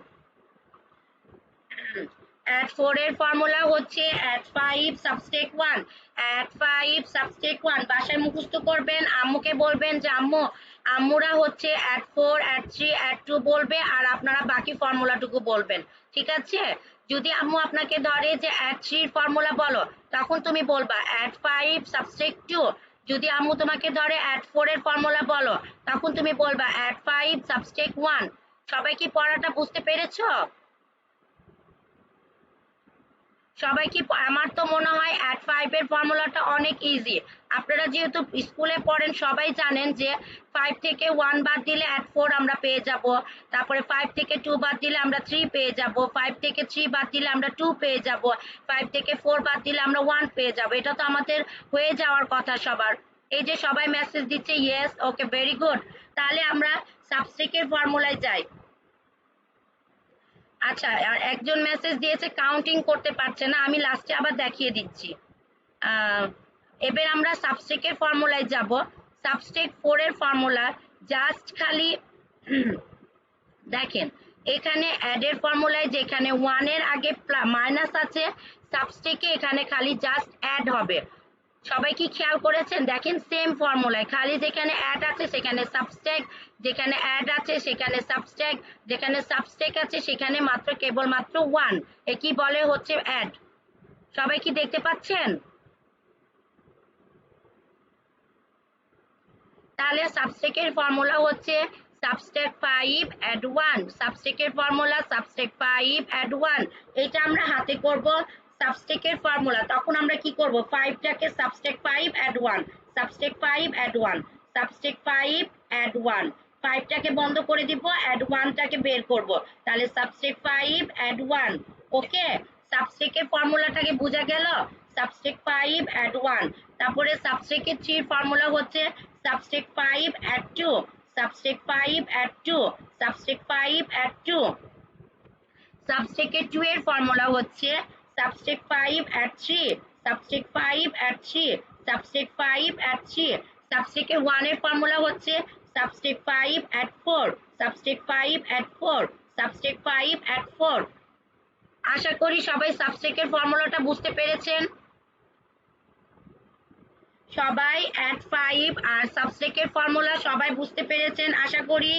অ্যাড 4 এর ফর্মুলা হচ্ছে অ্যাড 5 সাবস্টেক 1, অ্যাড 5 সাবস্টেক 1। বাসায় মুখস্থ করবেন, আম্মুকে বলবেন যে আম্মু, আম্মুরা হচ্ছে অ্যাড 4, অ্যাড 3, অ্যাড 2 বলবে আর আপনারা বাকি ফর্মুলাটুকু বলবেন, ঠিক আছে? যদি আম্মু আপনাকে ধরে যে অ্যাড 3 এর ফর্মুলা বলো, তখন তুমি বলবা অ্যাড 5 সাবস্টেক 2। যদি আম্মু তোমাকে ধরে অ্যাড 4 এর ফর্মুলা বলো, তখন তুমি বলবা অ্যাড 5 সাবস্টেক 1। সবাই কি পড়াটা বুঝতে পেরেছো? সবাই কি, আমার তো মনে হয় অ্যাড 5 এর ফর্মুলাটা অনেক ইজি। আপনারা যেহেতু স্কুলে পড়েন সবাই জানেন যে 5 থেকে 1 বাদ দিলে অ্যাড 4 আমরা পেয়ে যাব। তারপরে 5 থেকে 2 বাদ দিলে আমরা 3 পেয়ে যাব। 5 থেকে 3 বাদ দিলে আমরা 2 পেয়ে যাব। 5 থেকে 4 বাদ দিলে আমরা 1 পেয়ে যাব। এটা তো আমাদের হয়ে যাওয়ার কথা সবার। এই যে সবাই মেসেজ দিচ্ছে ইয়েস, ওকে, ভেরি গুড। তাহলে আমরা সাবস্ট্রিকের ফর্মুলায় যাই। আচ্ছা, আর একজন মেসেজ দিয়েছে কাউন্টিং করতে পারছে না, আমি লাস্টে আবার দেখিয়ে দিচ্ছি। এবার আমরা সাবস্ট্রিকের ফর্মুলায় যাব। সাবস্ট্রিক 4 এর ফর্মুলা জাস্ট খালি দেখেন, এখানে অ্যাড এর ফর্মুলায় যেখানে 1 এর আগে মাইনাস আছে, সাবস্ট্রিকে এখানে খালি জাস্ট অ্যাড হবে। সবাই কি খেয়াল করেছেন? দেখেন সেম ফর্মুলায় খালি যেখানে অ্যাড আছে সেখানে সাবস্ট্যাক, যেখানে অ্যাড আছে সেখানে সাবস্ট্যাক, যেখানে সাবস্ট্যাক আছে সেখানে মাত্র কেবলমাত্র 1। এ কি বলে হচ্ছে অ্যাড। সবাই কি দেখতে পাচ্ছেন? তাহলে সাবস্ট্যাকের ফর্মুলা হচ্ছে সাবস্ট্যাক 5 অ্যাড 1, সাবস্ট্যাকের ফর্মুলা সাবস্ট্যাক 5 অ্যাড 1। এটা আমরা হাতে করব সাবস্ট্যাকের ফর্মুলা। তখন আমরা কি করব, 5টাকে সাবস্ট্যাক 5 অ্যাড 1, সাবস্ট্যাক 5 অ্যাড 1, সাবস্ট্যাক 5 অ্যাড 1। 5টাকে বন্ধ করে দিব, অ্যাড 1টাকে বের করব। তাহলে সাবস্ট্যাক 5 অ্যাড 1। ওকে, সাবস্ট্যাকের ফর্মুলাটাকে বোঝা গেল? সাবস্ট্যাক 5 অ্যাড 1। তারপরে সাবস্ট্যাকের 3 ফর্মুলা হচ্ছে সাবস্ট্যাক 5 অ্যাড 2, সাবস্ট্যাক 5 অ্যাড 2, সাবস্ট্যাক 5 অ্যাড 2। সাবস্ট্যাকের 2 এর ফর্মুলা হচ্ছে সাবস্ট্যাক 5 অ্যাড 3, সাবস্ট্যাক 5 অ্যাড 3, সাবস্ট্যাক 5 অ্যাড 3। সাবস্ট্যাকের 1 এর ফর্মুলা হচ্ছে subtract 5 at 4, subtract 5 at 4, subtract 5 at 4। আশা করি সবাই সাবস্ট্রেকের ফর্মুলাটা বুঝতে পেরেছেন। সবাই at 5 আর সাবস্ট্রেকের ফর্মুলা সবাই বুঝতে পেরেছেন আশা করি।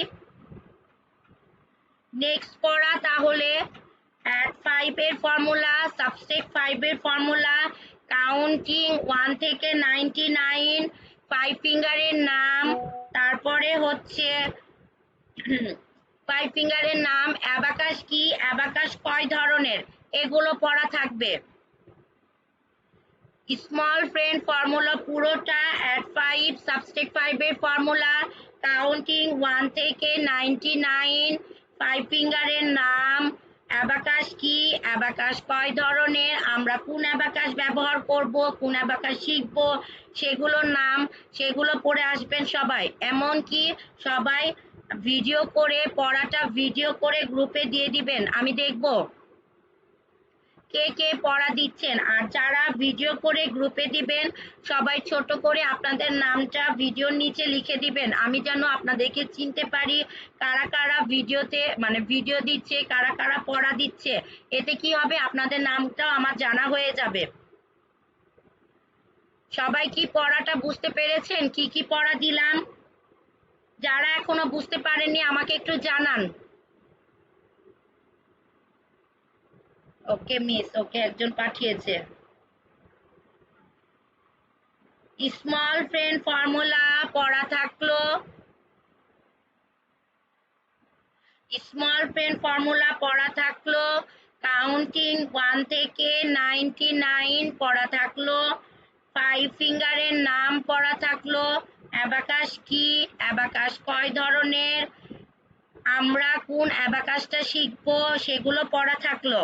নেক্সট পড়া তাহলে at 5 এর ফর্মুলা, সাবস্ট্রেক 5 এর ফর্মুলা, কাউন্টিং 1 থেকে 99, 5 ফিঙ্গারের নাম, তারপরে হচ্ছে 5 ফিঙ্গারের নাম, অ্যাবাকাস কি, অ্যাবাকাস কয় ধরনের, এগুলো পড়া থাকবে। স্মল ফ্রেন্ড ফর্মুলা পুরোটা, at 5 সাবস্ট্রেক 5 এর ফর্মুলা, কাউন্টিং 1 থেকে 99, 5 ফিঙ্গারের নাম, অ্যাবাকাস কি, অ্যাবাকাস কয় ধরনের, আমরা কোন অ্যাবাকাস ব্যবহার করব, কোন অ্যাবাকাস শিখব, সেগুলোর নাম, সেগুলো পড়ে আসবেন সবাই। এমনকি সবাই ভিডিও করে, পড়াটা ভিডিও করে গ্রুপে দিয়ে দিবেন, আমি দেখব কে কে পড়া দিচ্ছেন। আর যারা ভিডিও করে গ্রুপে দিবেন সবাই ছোট করে আপনাদের নামটা ভিডিওর নিচে লিখে দিবেন, আমি যেন আপনাদেরকে চিনতে পারি কারা কারা ভিডিওতে মানে ভিডিও দিচ্ছে, কারা কারা পড়া দিচ্ছে। এতে কি হবে, আপনাদের নামটাও আমার জানা হয়ে যাবে। সবাই কি পড়াটা বুঝতে পেরেছেন, কি কি পড়া দিলাম? যারা এখনো বুঝতে পারেননি আমাকে একটু জানান। ওকে মিস, ওকে একজন পাঠিয়েছে। স্মল ফ্রেন্ড ফর্মুলা পড়া থাকলো, স্মল ফ্রেন্ড ফর্মুলা পড়া থাকলো, কাউন্টিং 1 থেকে 99 পড়া থাকলো, 5 ফিঙ্গারের নাম পড়া থাকলো, অ্যাবাকাস কি, অ্যাবাকাস কয় ধরনের, আমরা কোন অ্যাবাকাসটা শিখবো, সেগুলো পড়া থাকলো।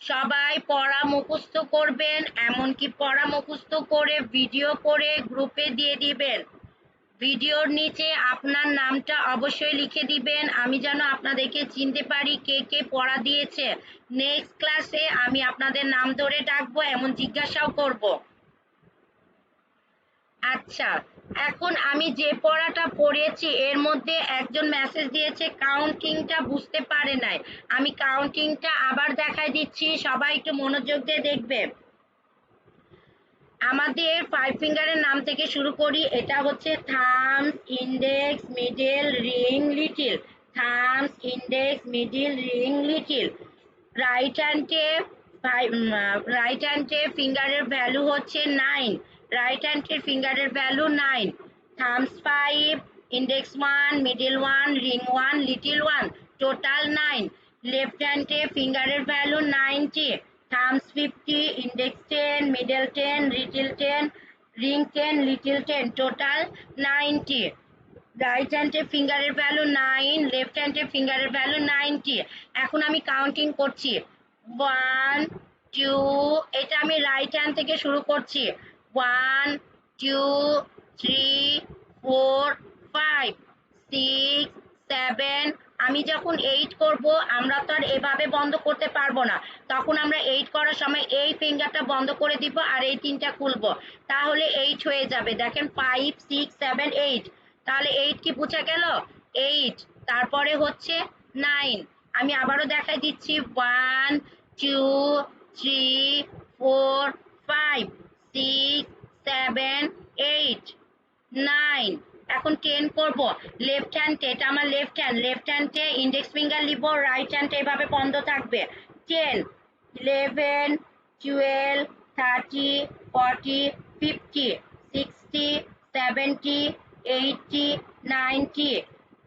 সবাই পড়া মুখস্থ করবেন, এমনকি পড়া মুখস্থ করে ভিডিও করে গ্রুপে দিয়ে দিবেন। ভিডিওর নিচে আপনার নামটা অবশ্যই লিখে দিবেন, আমি যেন আপনাদেরকে চিনতে পারি কে কে পড়া দিয়েছে। নেক্সট ক্লাসে আমি আপনাদের নাম ধরে ডাকবো, এমন জিজ্ঞাসাও করব। আচ্ছা, এখন আমি যে পড়াটা পড়েছি এর মধ্যে একজন মেসেজ দিয়েছে কাউন্টিংটা বুঝতে পারে নাই। আমি কাউন্টিংটা আবার দেখাই দিচ্ছি, সবাই একটু মনোযোগ দিয়ে দেখবে। আমাদের 5 ফিঙ্গারের নাম থেকে শুরু করি। এটা হচ্ছে thumbs, index, middle, ring, little. Thumbs, index, middle, ring, little. Right হ্যান্ডে ফিঙ্গারের ভ্যালু হচ্ছে 9। রাইট হ্যান্ডের ফিঙ্গারের value 9। Thumbs 5, index 1, middle 1, ring 1, little 1, total 9। Left হ্যান্ডে ফিঙ্গারের value 90। Thumbs 50, index 10, middle 10, little 10, ring 10, little 10, total 90। Right হ্যান্ডের ফিঙ্গারের ভ্যালু 9, লেফট হ্যান্ডের ফিঙ্গারের ভ্যালু 90। এখন আমি কাউন্টিং করছি 1 2, এটা আমি রাইট হ্যান্ড থেকে শুরু করছি 1 2 3 4 5 6 7। আমি যখন 8 করব, আমরা তো আর এভাবে বন্ধ করতে পারবো না, তখন আমরা 8 করার সময় এই ফিঙ্গারটা বন্ধ করে দিব আর এই তিনটা খুলবো, তাহলে 8 হয়ে যাবে। দেখেন 5 6 7 8, তাহলে 8 কি বোঝা গেল, 8। তারপরে হচ্ছে 9, আমি আবারও দেখাই দিচ্ছি 1 2 3 4 5 6 7 8 9। এখন 10 করব, লেফট হ্যান্ড, এটা আমার লেফট হ্যান্ড, লেফট হ্যান্ডে ইন্ডেক্স ফিঙ্গার নিব, রাইট হ্যান্ড এভাবে বন্ধ থাকবে। 10 11 12 30 40 50 60 70 80 90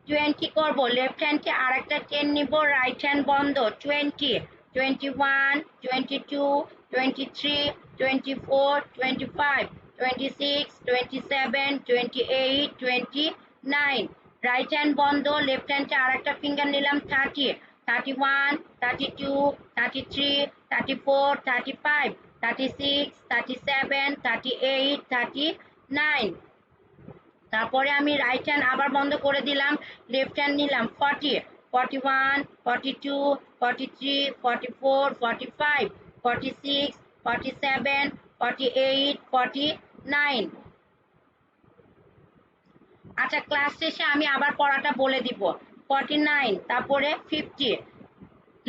20 করব, লেফট হ্যান্ডে আর একটা 10 নিব, রাইট হ্যান্ড বন্ধ। 20 21 22 23 24 25 26 27 28 29, রাইট হ্যান্ড বন্ধ, লেফট হ্যান্ডে আর একটা ফিঙ্গার নিলাম। 30 31 32 33 34 35 36 37 38 39। তারপরে আমি রাইট হ্যান্ড আবার বন্ধ করে দিলাম, লেফট হ্যান্ড নিলাম। 40 41 42 43 44 45 46 47 48 49। আচ্ছা, ক্লাস শেষে আমি আবার পড়াটা বলে দিব। 49, তারপরে 50,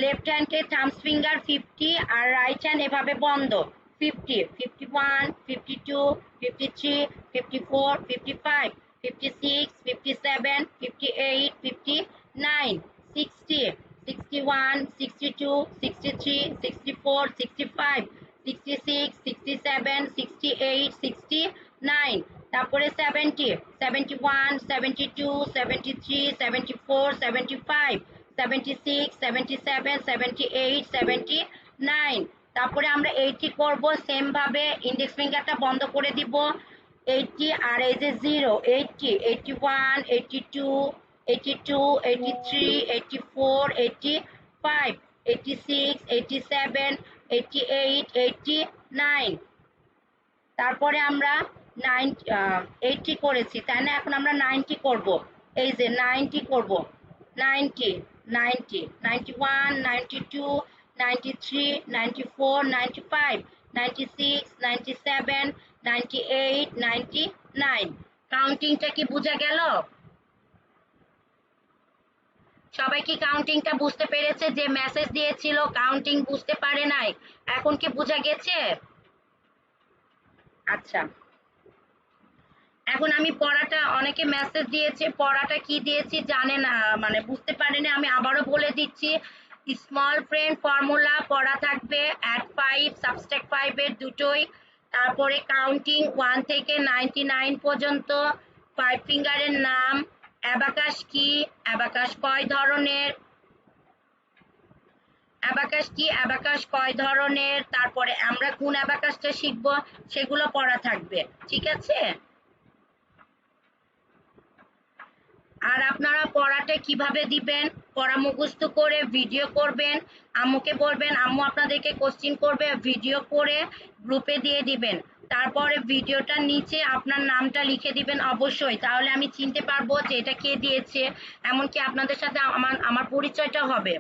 লেফট হ্যান্ডে থাম্বস ফিঙ্গার 50 আর রাইট হ্যান্ড এভাবে বন্ধ। 50, 51, 52, 53, 54, 55, 56, 57, 58, 59, 60, 61, 62, 63, 64, 65, 66, 67, 68, 69, তারপরে 70, 71, 72, 73, 74, 75, 76, 77, 78, 79, তারপরে আমরা 80 করব। সেম ভাবে ইন্ডেক্স ফিঙ্গারটা বন্ধ করে দিব। 80 আর এই যে 0, 80, 81, 82, 82, 83, 84, 85, 86, 87, 88, 89, তারপরে আমরা 80 করেছি, তাই না? এখন আমরা 90 করব। এই যে 90 করব। 90, 90, 91, 92, 93, 94, 95, 96, 97, 98, 99। কাউন্টিংটা কি বোঝা গেল? সবাই কি কাউন্টিংটা বুঝতে পেরেছে? যে মেসেজ দিয়েছিল কাউন্টিং বুঝতে পারে নাই, এখন কি বোঝা গেছে? আচ্ছা, এখন আমি পড়াটা, অনেকে মেসেজ দিয়েছে পড়াটা কি দিয়েছি জানে না, মানে বুঝতে পারেনি। আমি আবারও বলে দিচ্ছি, স্মল ফ্রেন্ড ফর্মুলা পড়া থাকবে, অ্যাড 5, সাবস্ট্রাক্ট 5 এর দুটোই, তারপরে কাউন্টিং 1 থেকে 99 পর্যন্ত, 5 ফিঙ্গারের নাম, অ্যাবাকাস কি, অ্যাবাকাস কয় ধরনের, অ্যাবাকাস কি, অ্যাবাকাস কয় ধরনের, তারপরে আমরা কোন অ্যাবাকাসটা শিখবো সেগুলো পড়া থাকবে। ঠিক আছে? আর আপনারা পড়াটা কিভাবে দিবেন, পড়া মুখস্থ করে ভিডিও করবেন, আম্মুকে বলবেন আম্মু আপনাদেরকে কোশ্চিন করবে, ভিডিও করে গ্রুপে দিয়ে দিবেন। তারপরে ভিডিওটার নিচে আপনার নামটা লিখে দিবেন অবশ্যই, তাহলে আমি চিনতে পারবো যে এটা কে দিয়েছে, এমনকি আপনাদের সাথে আমার আমার পরিচয়টা হবে।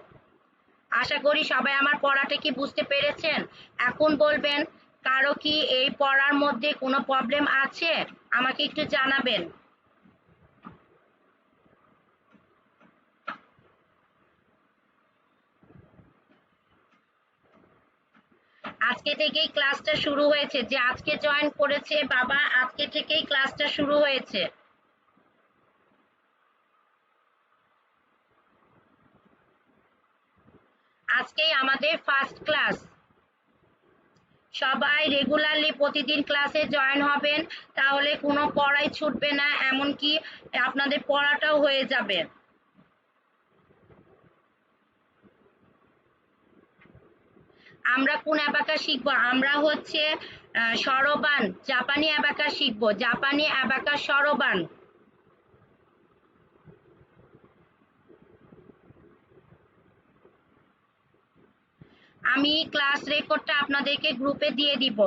আশা করি সবাই আমার পড়াটা কি বুঝতে পেরেছেন। এখন বলবেন কারো কি এই পড়ার মধ্যে কোনো প্রবলেম আছে, আমাকে একটু জানাবেন। আজকে থেকেই ক্লাসটা শুরু হয়েছে, যে আজকে জয়েন করেছে বাবা, আজকে থেকেই ক্লাসটা শুরু হয়েছে। আজকেই আমাদের ফার্স্ট ক্লাস। সবাই রেগুলারলি প্রতিদিন ক্লাসে জয়েন হবেন, তাহলে কোনো পড়াই ছুটবে না, এমনকি আপনাদের পড়াটাও হয়ে যাবে। আমরা কোন অ্যাবাকাস শিখবো? আমরা হচ্ছে সরবান জাপানি অ্যাবাকাস শিখবো, জাপানি অ্যাবাকাস সরবান। আমি ক্লাস রেকর্ডটা আপনাদেরকে গ্রুপে দিয়ে দিব।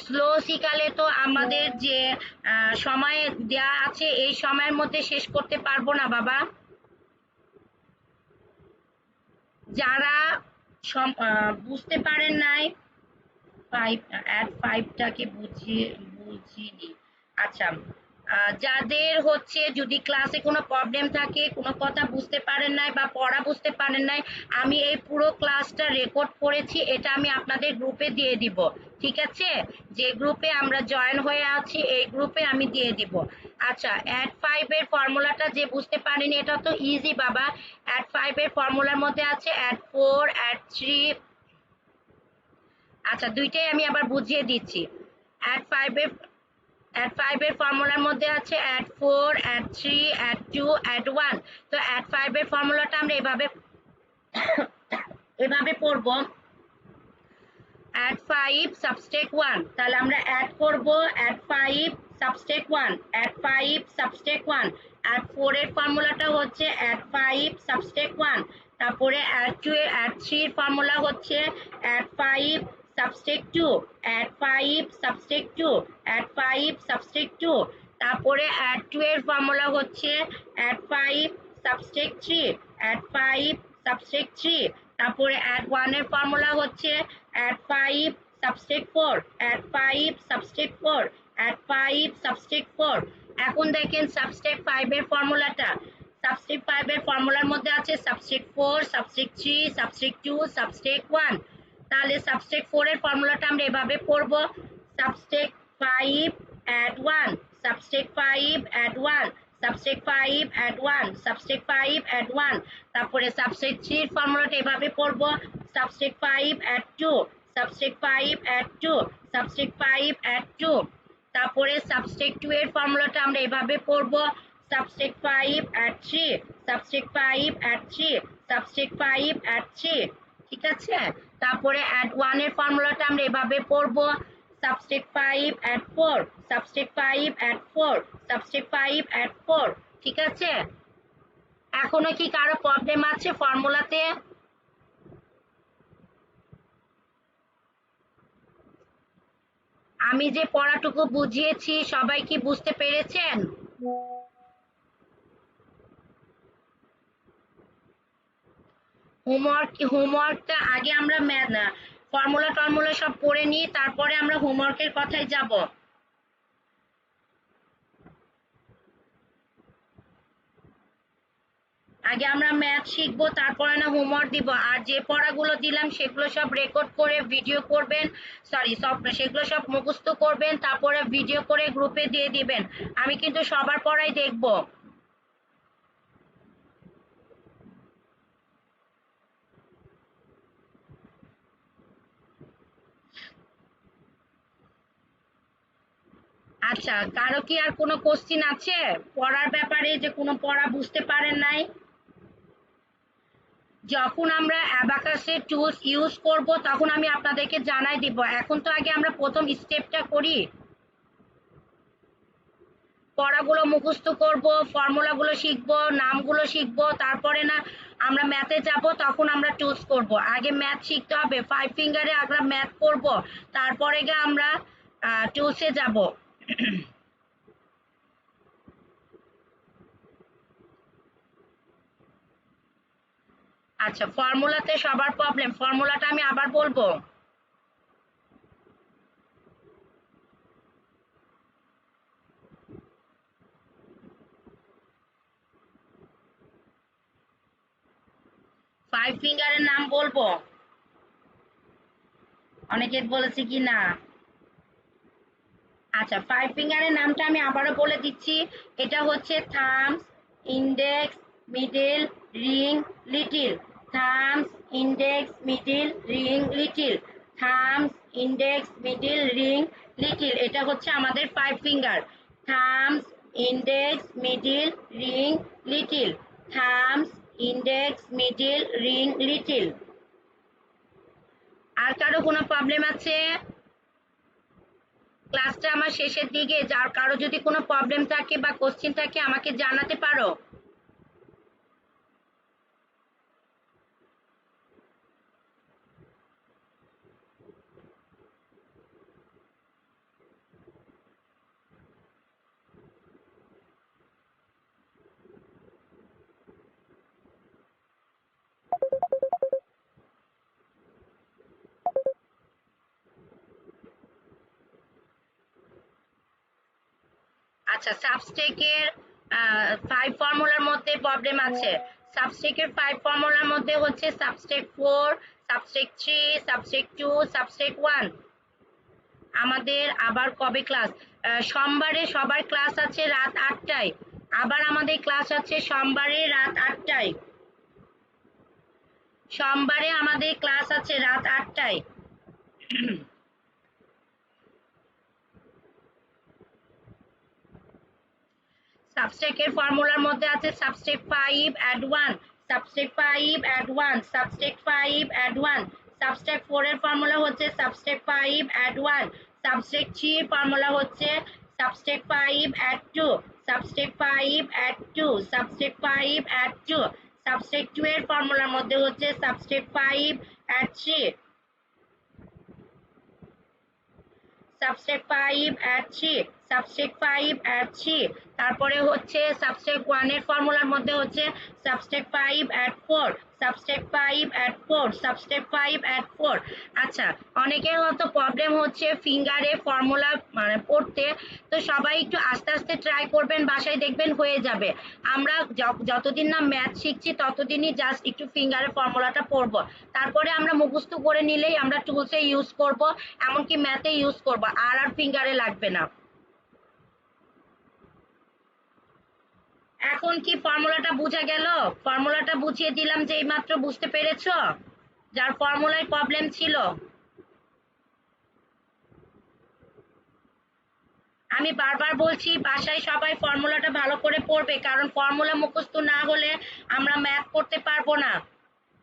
স্লো শিখালে তো আমাদের যে সময় দেয়া আছে এই সময়ের মধ্যে শেষ করতে পারবো না বাবা। যারা বুঝতে পারেন নাই, 5, অ্যাড 5টাকে বুঝিনি। আচ্ছা, যাদের হচ্ছে যদি ক্লাসে কোনো প্রবলেম থাকে, কোনো কথা বুঝতে পারেন নাই বা পড়া বুঝতে পারেন নাই, আমি এই পুরো ক্লাসটা রেকর্ড করেছি, এটা আমি আপনাদের গ্রুপে দিয়ে দিব। ঠিক আছে? যে গ্রুপে আমরা জয়েন হয়ে আছি এই গ্রুপে আমি দিয়ে দিব। আচ্ছা, অ্যাড 5 এর ফর্মুলাটা যে বুঝতে পারেনি, এটা তো ইজি বাবা। অ্যাড 5 এর ফর্মুলার মধ্যে আছে অ্যাড 4, অ্যাড 3। আচ্ছা, দুইটাই আমি আবার বুঝিয়ে দিচ্ছি। অ্যাড 5 এর ফর্মুলার মধ্যে আছে অ্যাড 4, অ্যাড 3, অ্যাড 2, অ্যাড 1। তো অ্যাড 5 এর ফর্মুলাটা আমরা এভাবে এভাবে পড়ব, অ্যাড 5 সাবস্ট্রাক্ট 1। তাহলে আমরা অ্যাড করব add 5 subtract 1, add 5 subtract 1। Add 4 এর ফর্মুলাটা হচ্ছে অ্যাড 5 সাবস্ট্রাক্ট 1। তারপরে অ্যাড 2 এর অ্যাড 3 এর ফর্মুলা হচ্ছে add 5 subtract 2, add 5 subtract 2, add 5 subtract 2। তারপরে অ্যাড 2 এর ফর্মুলা হচ্ছে অ্যাড 5 সাবস্ট্রাক্ট 3, অ্যাড 5 সাবস্ট্রাক্ট 3। তারপরে অ্যাড 1 এর ফর্মুলা হচ্ছে add 5 subtract 4, add 5, subtract 4, add 5, subtract 4। এখন দেখেন সাবস্ট্রেট 5 এর ফর্মুলাটা। সাবস্ট্রেট 5 এর ফর্মুলার মধ্যে আছে সাবস্ট্রেট 4, সাবস্ট্রেট 3, সাবস্ট্রেট 2, সাবস্ট্রেট 1। তাহলে সাবস্ট্রেট 4 এর ফর্মুলাটা আমরা এভাবে পড়ব, subtract 5 add 1, subtract 5 add 1, subtract 5 add 1, subtract 5 add 1। তারপরে সাবস্ট্রেট 3 এর ফর্মুলাটা এভাবে পড়ব, subtract 5 add 2, subtract 5 add 2, subtract 5 add 2। তারপরে সাবস্ট্রেট 2 এর ফর্মুলাটা আমরা এভাবে পড়ব, subtract 5 add 3, subtract 5 add 3, subtract 5 add 3। ঠিক আছে? তারপরে অ্যাড 1 এর ফর্মুলাটা আমরা এভাবে পড়ব, subtract 5 add 4, subtract 5 add 4, subtract 5 add 4। ঠিক আছে? এখনো কি কারো প্রবলেম আছে ফর্মুলাতে? আমি যে পড়াটুকু বুঝিয়েছি সবাই কি বুঝতে পেরেছেন? হোমওয়ার্কটা আগে আমরা ফর্মুলা টর্মুলা সব পড়ে নিই, তারপরে আমরা হোমওয়ার্কের কথায় যাব। আগে আমরা ম্যাথ শিখবো, তারপরে না হোমওয়ার্ক দিব। আর যে পড়াগুলো দিলাম সেগুলো সব রেকর্ড করে ভিডিও করবেন, সরি সব সেগুলো সব মুখস্থ করবেন, তারপরে ভিডিও করে গ্রুপে দিয়ে দিবেন। আমি কিন্তু সবার পড়াই দেখব। আচ্ছা, কারো কি আর কোনো কোশ্চিন আছে পড়ার ব্যাপারে, যে কোনো পড়া বুঝতে পারেন নাই? যখন আমরা অ্যাবাকাসের টুলস ইউজ করব তখন আমি আপনাদেরকে জানাই দিব। এখন তো আগে আমরা প্রথম স্টেপটা করি, পড়াগুলো মুখস্থ করব, ফর্মুলাগুলো শিখবো, নামগুলো শিখবো, তারপরে না আমরা ম্যাথে যাব, তখন আমরা টুলস করব। আগে ম্যাথ শিখতে হবে, 5 ফিঙ্গারে আমরা ম্যাথ করব, তারপরে গিয়ে আমরা টুলসে যাব। আচ্ছা, ফর্মুলাতে সবার প্রবলেম, ফর্মুলাটা আমি আবার বলবো। 5 ফিঙ্গারের নাম বলবো, অনেকে বলেছে কি না। আচ্ছা, 5 ফিঙ্গারের নামটা আমি আবারও বলে দিচ্ছি। এটা হচ্ছে thumbs, index, middle, ring, little. Thumbs, index, middle, ring, little. Thumbs, index, middle, ring, little. এটা হচ্ছে আমাদের 5 finger. Thumbs, index, middle, ring, little. Thumbs, index, middle, ring, little. আর কারো কোনো প্রবলেম আছে? ক্লাসটা আমার শেষের দিকে, যার কারো যদি কোনো প্রবলেম থাকে বা কোশ্চেন থাকে আমাকে জানাতে পারো। আচ্ছা, সাবস্টেকের 5 ফর্মুলার মধ্যে প্রবলেম আছে। সাবস্টেকের 5 ফর্মুলার মধ্যে হচ্ছে সাবস্টেক 4, সাবস্টেক 3, সাবস্টেক 2, সাবস্টেক 1। আমাদের আবার কবে ক্লাস? সোমবারে সবার ক্লাস আছে রাত 8টায়। আবার আমাদের ক্লাস আছে সোমবারে রাত 8টায়। সোমবারে আমাদের ক্লাস আছে রাত 8টায়। সাবস্ট্রেকের ফর্মুলার মধ্যে আছে সাবস্ট্রেক 5 অ্যাড 1, সাবস্ট্রেক 5 অ্যাড 1, সাবস্ট্রেক 5 অ্যাড 1। সাবস্ট্রেক 4 এর ফর্মুলা হচ্ছে সাবস্ট্রেক 5 অ্যাড 1, সাবস্ট্রেক 3 এর ফর্মুলা হচ্ছে সাবস্ট্রেক 5 অ্যাড 2, সাবস্ট্রেক 5 অ্যাড 2, সাবস্ট্রেক 5 অ্যাড 2। সাবস্ট্রেক 2 এর ফর্মুলার মধ্যে হচ্ছে সাবস্ট্রেক 5 অ্যাড 3, সাবস্ট্রেক 5 অ্যাড 3, সাবস্ট্রেক 5 অ্যাড 3। তারপরে হচ্ছে সাবস্ট্রেক 1 এর ফর্মুলার মধ্যে হচ্ছে সাবস্ট্রেক 5 অ্যাড 4, সাবস্টেপ 5 অ্যাট 4, সাবস্টেপ 5 অ্যাট 4। আচ্ছা, অনেকের হয়তো প্রবলেম হচ্ছে ফিঙ্গারে ফর্মুলা মানে পড়তে, তো সবাই একটু আস্তে আস্তে ট্রাই করবেন, বাসায় দেখবেন হয়ে যাবে। আমরা যতদিন না ম্যাথ শিখছি ততদিনই জাস্ট একটু ফিঙ্গারে ফর্মুলাটা পড়বো, তারপরে আমরা মুখস্থ করে নিলেই আমরা টুলসে ইউজ করব, এমনকি ম্যাথে ইউজ করব, আর আর ফিঙ্গারে লাগবে না। এখন কি ফর্মুলাটা বোঝা গেল? ফর্মুলাটা বুঝিয়ে দিলাম যে এইমাত্র, বুঝতে পেরেছো যার ফর্মুলায় প্রবলেম ছিল? আমি বারবার বলছি বাসায় সবাই ফর্মুলাটা ভালো করে পড়বে, কারণ ফর্মুলা মুখস্থ না হলে আমরা ম্যাথ করতে পারবো না।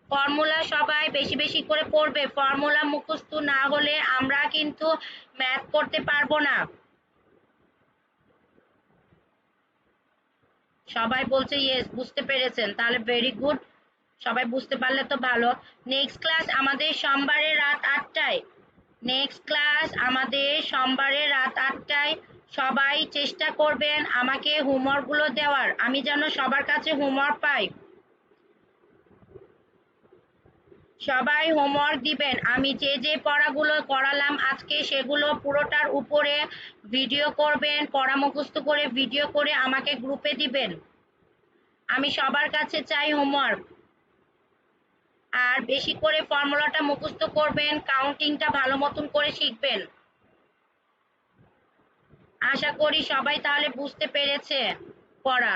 ফর্মুলা সবাই বেশি বেশি করে পড়বে, ফর্মুলা মুখস্থ না হলে আমরা কিন্তু ম্যাথ করতে পারবো না। সবাই বলছে ইয়েস, বুঝতে পেরেছেন, তাহলে ভেরি গুড। সবাই বুঝতে পারলে তো ভালো। নেক্সট ক্লাস আমাদের সোমবারে রাত 8টায়। নেক্সট ক্লাস আমাদের সোমবারে রাত 8টায়। সবাই চেষ্টা করবেন আমাকে হোমওয়ার্কগুলো দেওয়ার, আমি যেন সবার কাছে হোমওয়ার্ক পাই। সবাই হোমওয়ার্ক দিবেন। আমি যে যে পড়াগুলো করালাম আজকে সেগুলো পুরোটার উপরে ভিডিও করবেন, পড়া মুখস্থ করে ভিডিও করে আমাকে গ্রুপে দিবেন। আমি সবার কাছে চাই হোমওয়ার্ক। আর বেশি করে ফর্মুলাটা মুখস্থ করবেন, কাউন্টিংটা ভালো মতন করে শিখবেন। আশা করি সবাই তাহলে বুঝতে পেরেছে পড়া।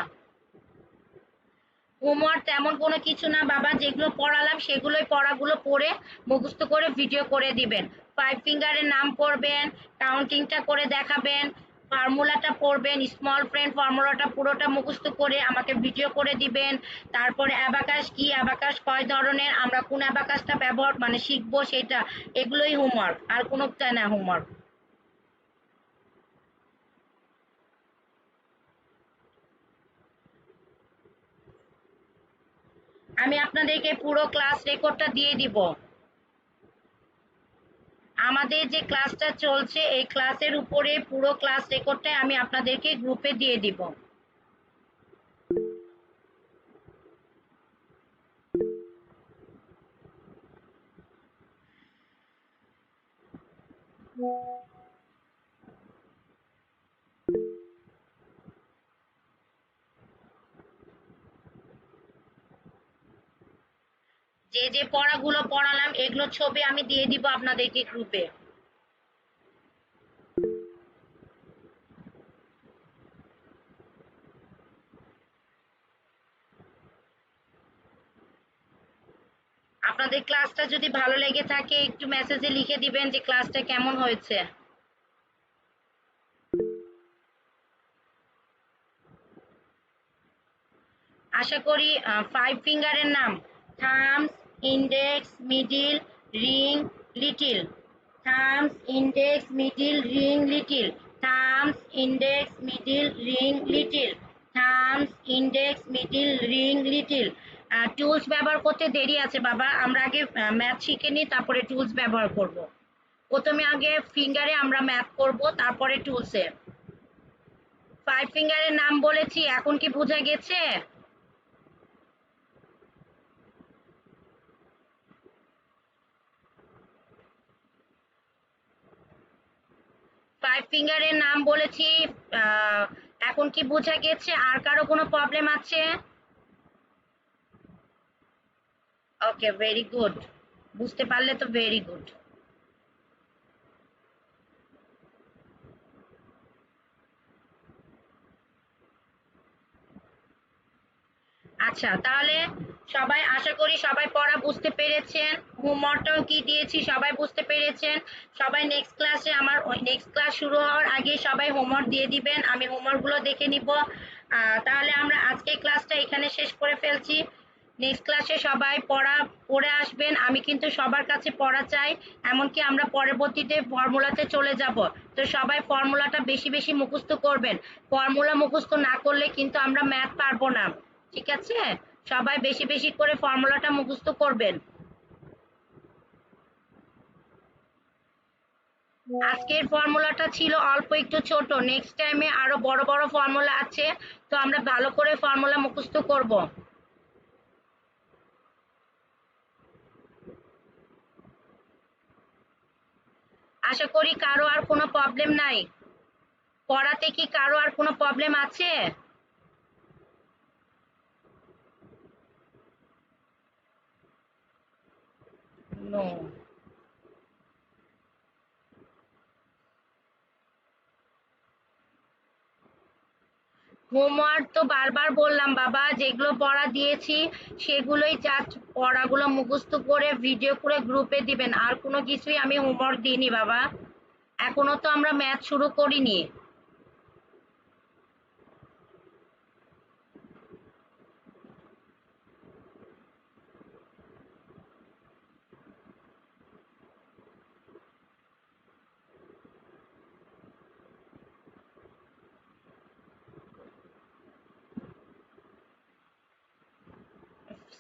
হোমওয়ার্ক তেমন কোনো কিছু না বাবা, যেগুলো পড়ালাম সেগুলোই পড়াগুলো পড়ে মুখস্থ করে ভিডিও করে দিবেন। 5 ফিঙ্গারের নাম পড়বেন, কাউন্টিংটা করে দেখাবেন, ফর্মুলাটা পড়বেন, স্মল ফ্রেন্ড ফর্মুলাটা পুরোটা মুখস্থ করে আমাকে ভিডিও করে দিবেন। তারপরে অ্যাবাকাস কি, অ্যাবাকাস কয় ধরনের, আমরা কোন অ্যাবাকাসটা ব্যবহার মানে শিখবো সেটা, এগুলোই হোমওয়ার্ক, আর কোনোটা না হোমওয়ার্ক। আমি আপনাদেরকে পুরো ক্লাস রেকর্ডটা দিয়ে দিব। আমাদের যে ক্লাসটা চলছে এই ক্লাসের উপরে পুরো ক্লাস রেকর্ডটাই আমি আপনাদেরকে গ্রুপে দিয়ে দিব। যে যে পড়াগুলো পড়ালাম এগুলো ছবি আমি দিয়ে দিব আপনাদেরকে গ্রুপে। আপনাদের ক্লাসটা যদি ভালো লেগে থাকে একটু মেসেজে লিখে দিবেন যে ক্লাসটা কেমন হয়েছে। আশা করি 5 ফিঙ্গারের নাম: thumbs, index, middle, ring, little. Thumbs, index, middle, ring, little. Thumbs, index, middle, ring, little. Thumbs, index, middle, ring, little. Tools ব্যবহার করতে দেরি আছে বাবা, আমরা আগে ম্যাথ শিখে নিই, তারপরে টুলস ব্যবহার করব। প্রথমে আগে ফিঙ্গারে আমরা ম্যাথ করব, তারপরে টুলসে। 5 ফিঙ্গারের নাম বলেছি, এখন কি বোঝা গেছে? 5 ফিঙ্গারের নাম বলেছি, এখন কি বোঝা গেছে? আর কারো কোনো প্রবলেম আছে? ওকে, ভেরি গুড। বুঝতে পারলে তো ভেরি গুড। আচ্ছা, তাহলে সবাই আশা করি সবাই পড়া বুঝতে পেরেছেন, হোমওয়ার্কটাও কি দিয়েছি সবাই বুঝতে পেরেছেন। সবাই নেক্সট ক্লাসে, আমার নেক্সট ক্লাস শুরু হওয়ার আগে সবাই হোমওয়ার্ক দিয়ে দিবেন, আমি হোমওয়ার্কগুলো দেখে নিব। তাহলে আমরা আজকে ক্লাসটা এখানে শেষ করে ফেলছি। নেক্সট ক্লাসে সবাই পড়া পড়ে আসবেন, আমি কিন্তু সবার কাছে পড়া চাই, এমনকি আমরা পরবর্তীতে ফর্মুলাতে চলে যাব। তো সবাই ফর্মুলাটা বেশি বেশি মুখস্থ করবেন, ফর্মুলা মুখস্থ না করলে কিন্তু আমরা ম্যাথ পারবো না। ঠিক আছে, সবাই বেশি বেশি করে ফর্মুলাটা মুখস্থ করবেন। আজকের ফর্মুলাটা ছিল অল্প একটু ছোট, নেক্সট টাইমে আরো বড় বড় ফর্মুলা আছে, তো আমরা ভালো করে ফর্মুলা মুখস্থ করব। আশা করি কারো আর কোনো প্রবলেম নাই। পড়াতে কি কারো আর কোনো প্রবলেম আছে? নো। হোমওয়ার্ক তো বারবার বললাম বাবা, যেগুলো পড়া দিয়েছি সেগুলোই জাস্ট পড়াগুলো মুখস্থ করে ভিডিও করে গ্রুপে দিবেন, আর কোনো কিছুই আমি হোমওয়ার্ক দিইনি বাবা। এখনো তো আমরা ম্যাথ শুরু করিনি।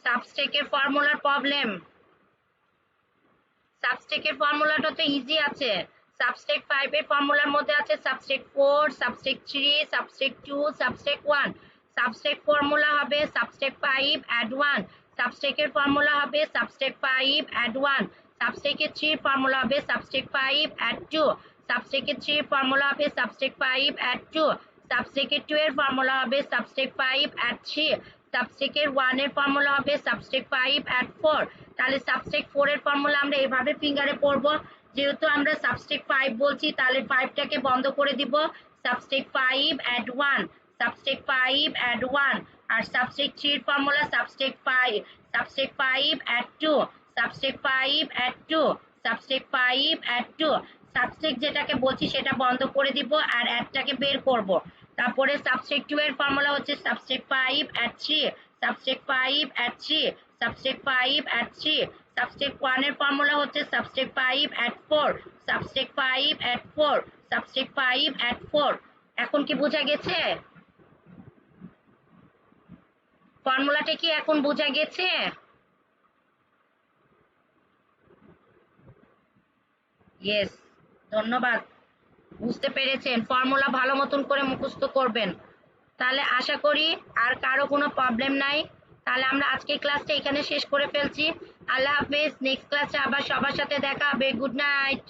সাবস্টেকের ফর্মুলার প্রবলেম। সাবস্টেকের ফর্মুলাটা তো ইজি আছে। সাবস্টেক 5 এর ফর্মুলার মধ্যে আছে সাবস্টেক 4, সাবস্টেক 3, সাবস্টেক 2, সাবস্টেক 1। সাবস্টেক ফর্মুলা হবে সাবস্টেক 5 অ্যাড 1। সাবস্টেকের ফর্মুলা হবে সাবস্টেক 5 অ্যাড 1। সাবস্টেকের 3 ফর্মুলা হবে সাবস্টেক 5 অ্যাড 2। সাবস্টেকের 3 ফর্মুলা হবে সাবস্টেক 5 অ্যাড 2। সাবস্টেকের 2 এর ফর্মুলা হবে সাবস্টেক 5 অ্যাড 3। সাবস্টেকের 1 এর ফর্মুলা হবে সাবস্টেক 5 অ্যাড 4। তাহলে সাবস্টেক 4 এর ফর্মুলা আমরা এভাবে ফিঙ্গারে পড়ব। যেহেতু আমরা সাবস্টেক 5 বলছি তাহলে 5টাকে বন্ধ করে দিব। সাবস্টেক 5 অ্যাড 1, সাবস্টেক 5 অ্যাড 1। আর সাবস্টেক 3 এর ফর্মুলা সাবস্টেক 5, সাবস্টেক 5 অ্যাড 2, সাবস্টেক 5 অ্যাড 2, সাবস্টেক 5 অ্যাড 2। সাবস্টেক যেটাকে বলছি সেটা বন্ধ করে দিব আর অ্যাডটাকে বের করব। তারপরে সাবস্টেক 2 এর ফর্মুলা হচ্ছে সাবস্টেক 5 অ্যাড 3, সাবস্টেক 5 অ্যাড 3, সাবস্টেক 5 অ্যাড 3। সাবস্টেক 1 এর ফর্মুলা হচ্ছে সাবস্টেক 5 অ্যাড 4, সাবস্টেক 5 অ্যাড 4, সাবস্টেক 5 অ্যাড 4। এখন কি বোঝা গেছে? ফর্মুলাটা কি এখন বোঝা গেছে? ইয়েস, ধন্যবাদ। বুঝতে পেরেছেন, ফর্মুলা ভালো মতন করে মুখস্থ করবেন। তাহলে আশা করি আর কারো কোনো প্রবলেম নাই। তাহলে আমরা আজকের ক্লাসটা এখানে শেষ করে ফেলছি। আল্লাহ হাফেজ। নেক্সট ক্লাসে আবার সবার সাথে দেখা হবে। Good night.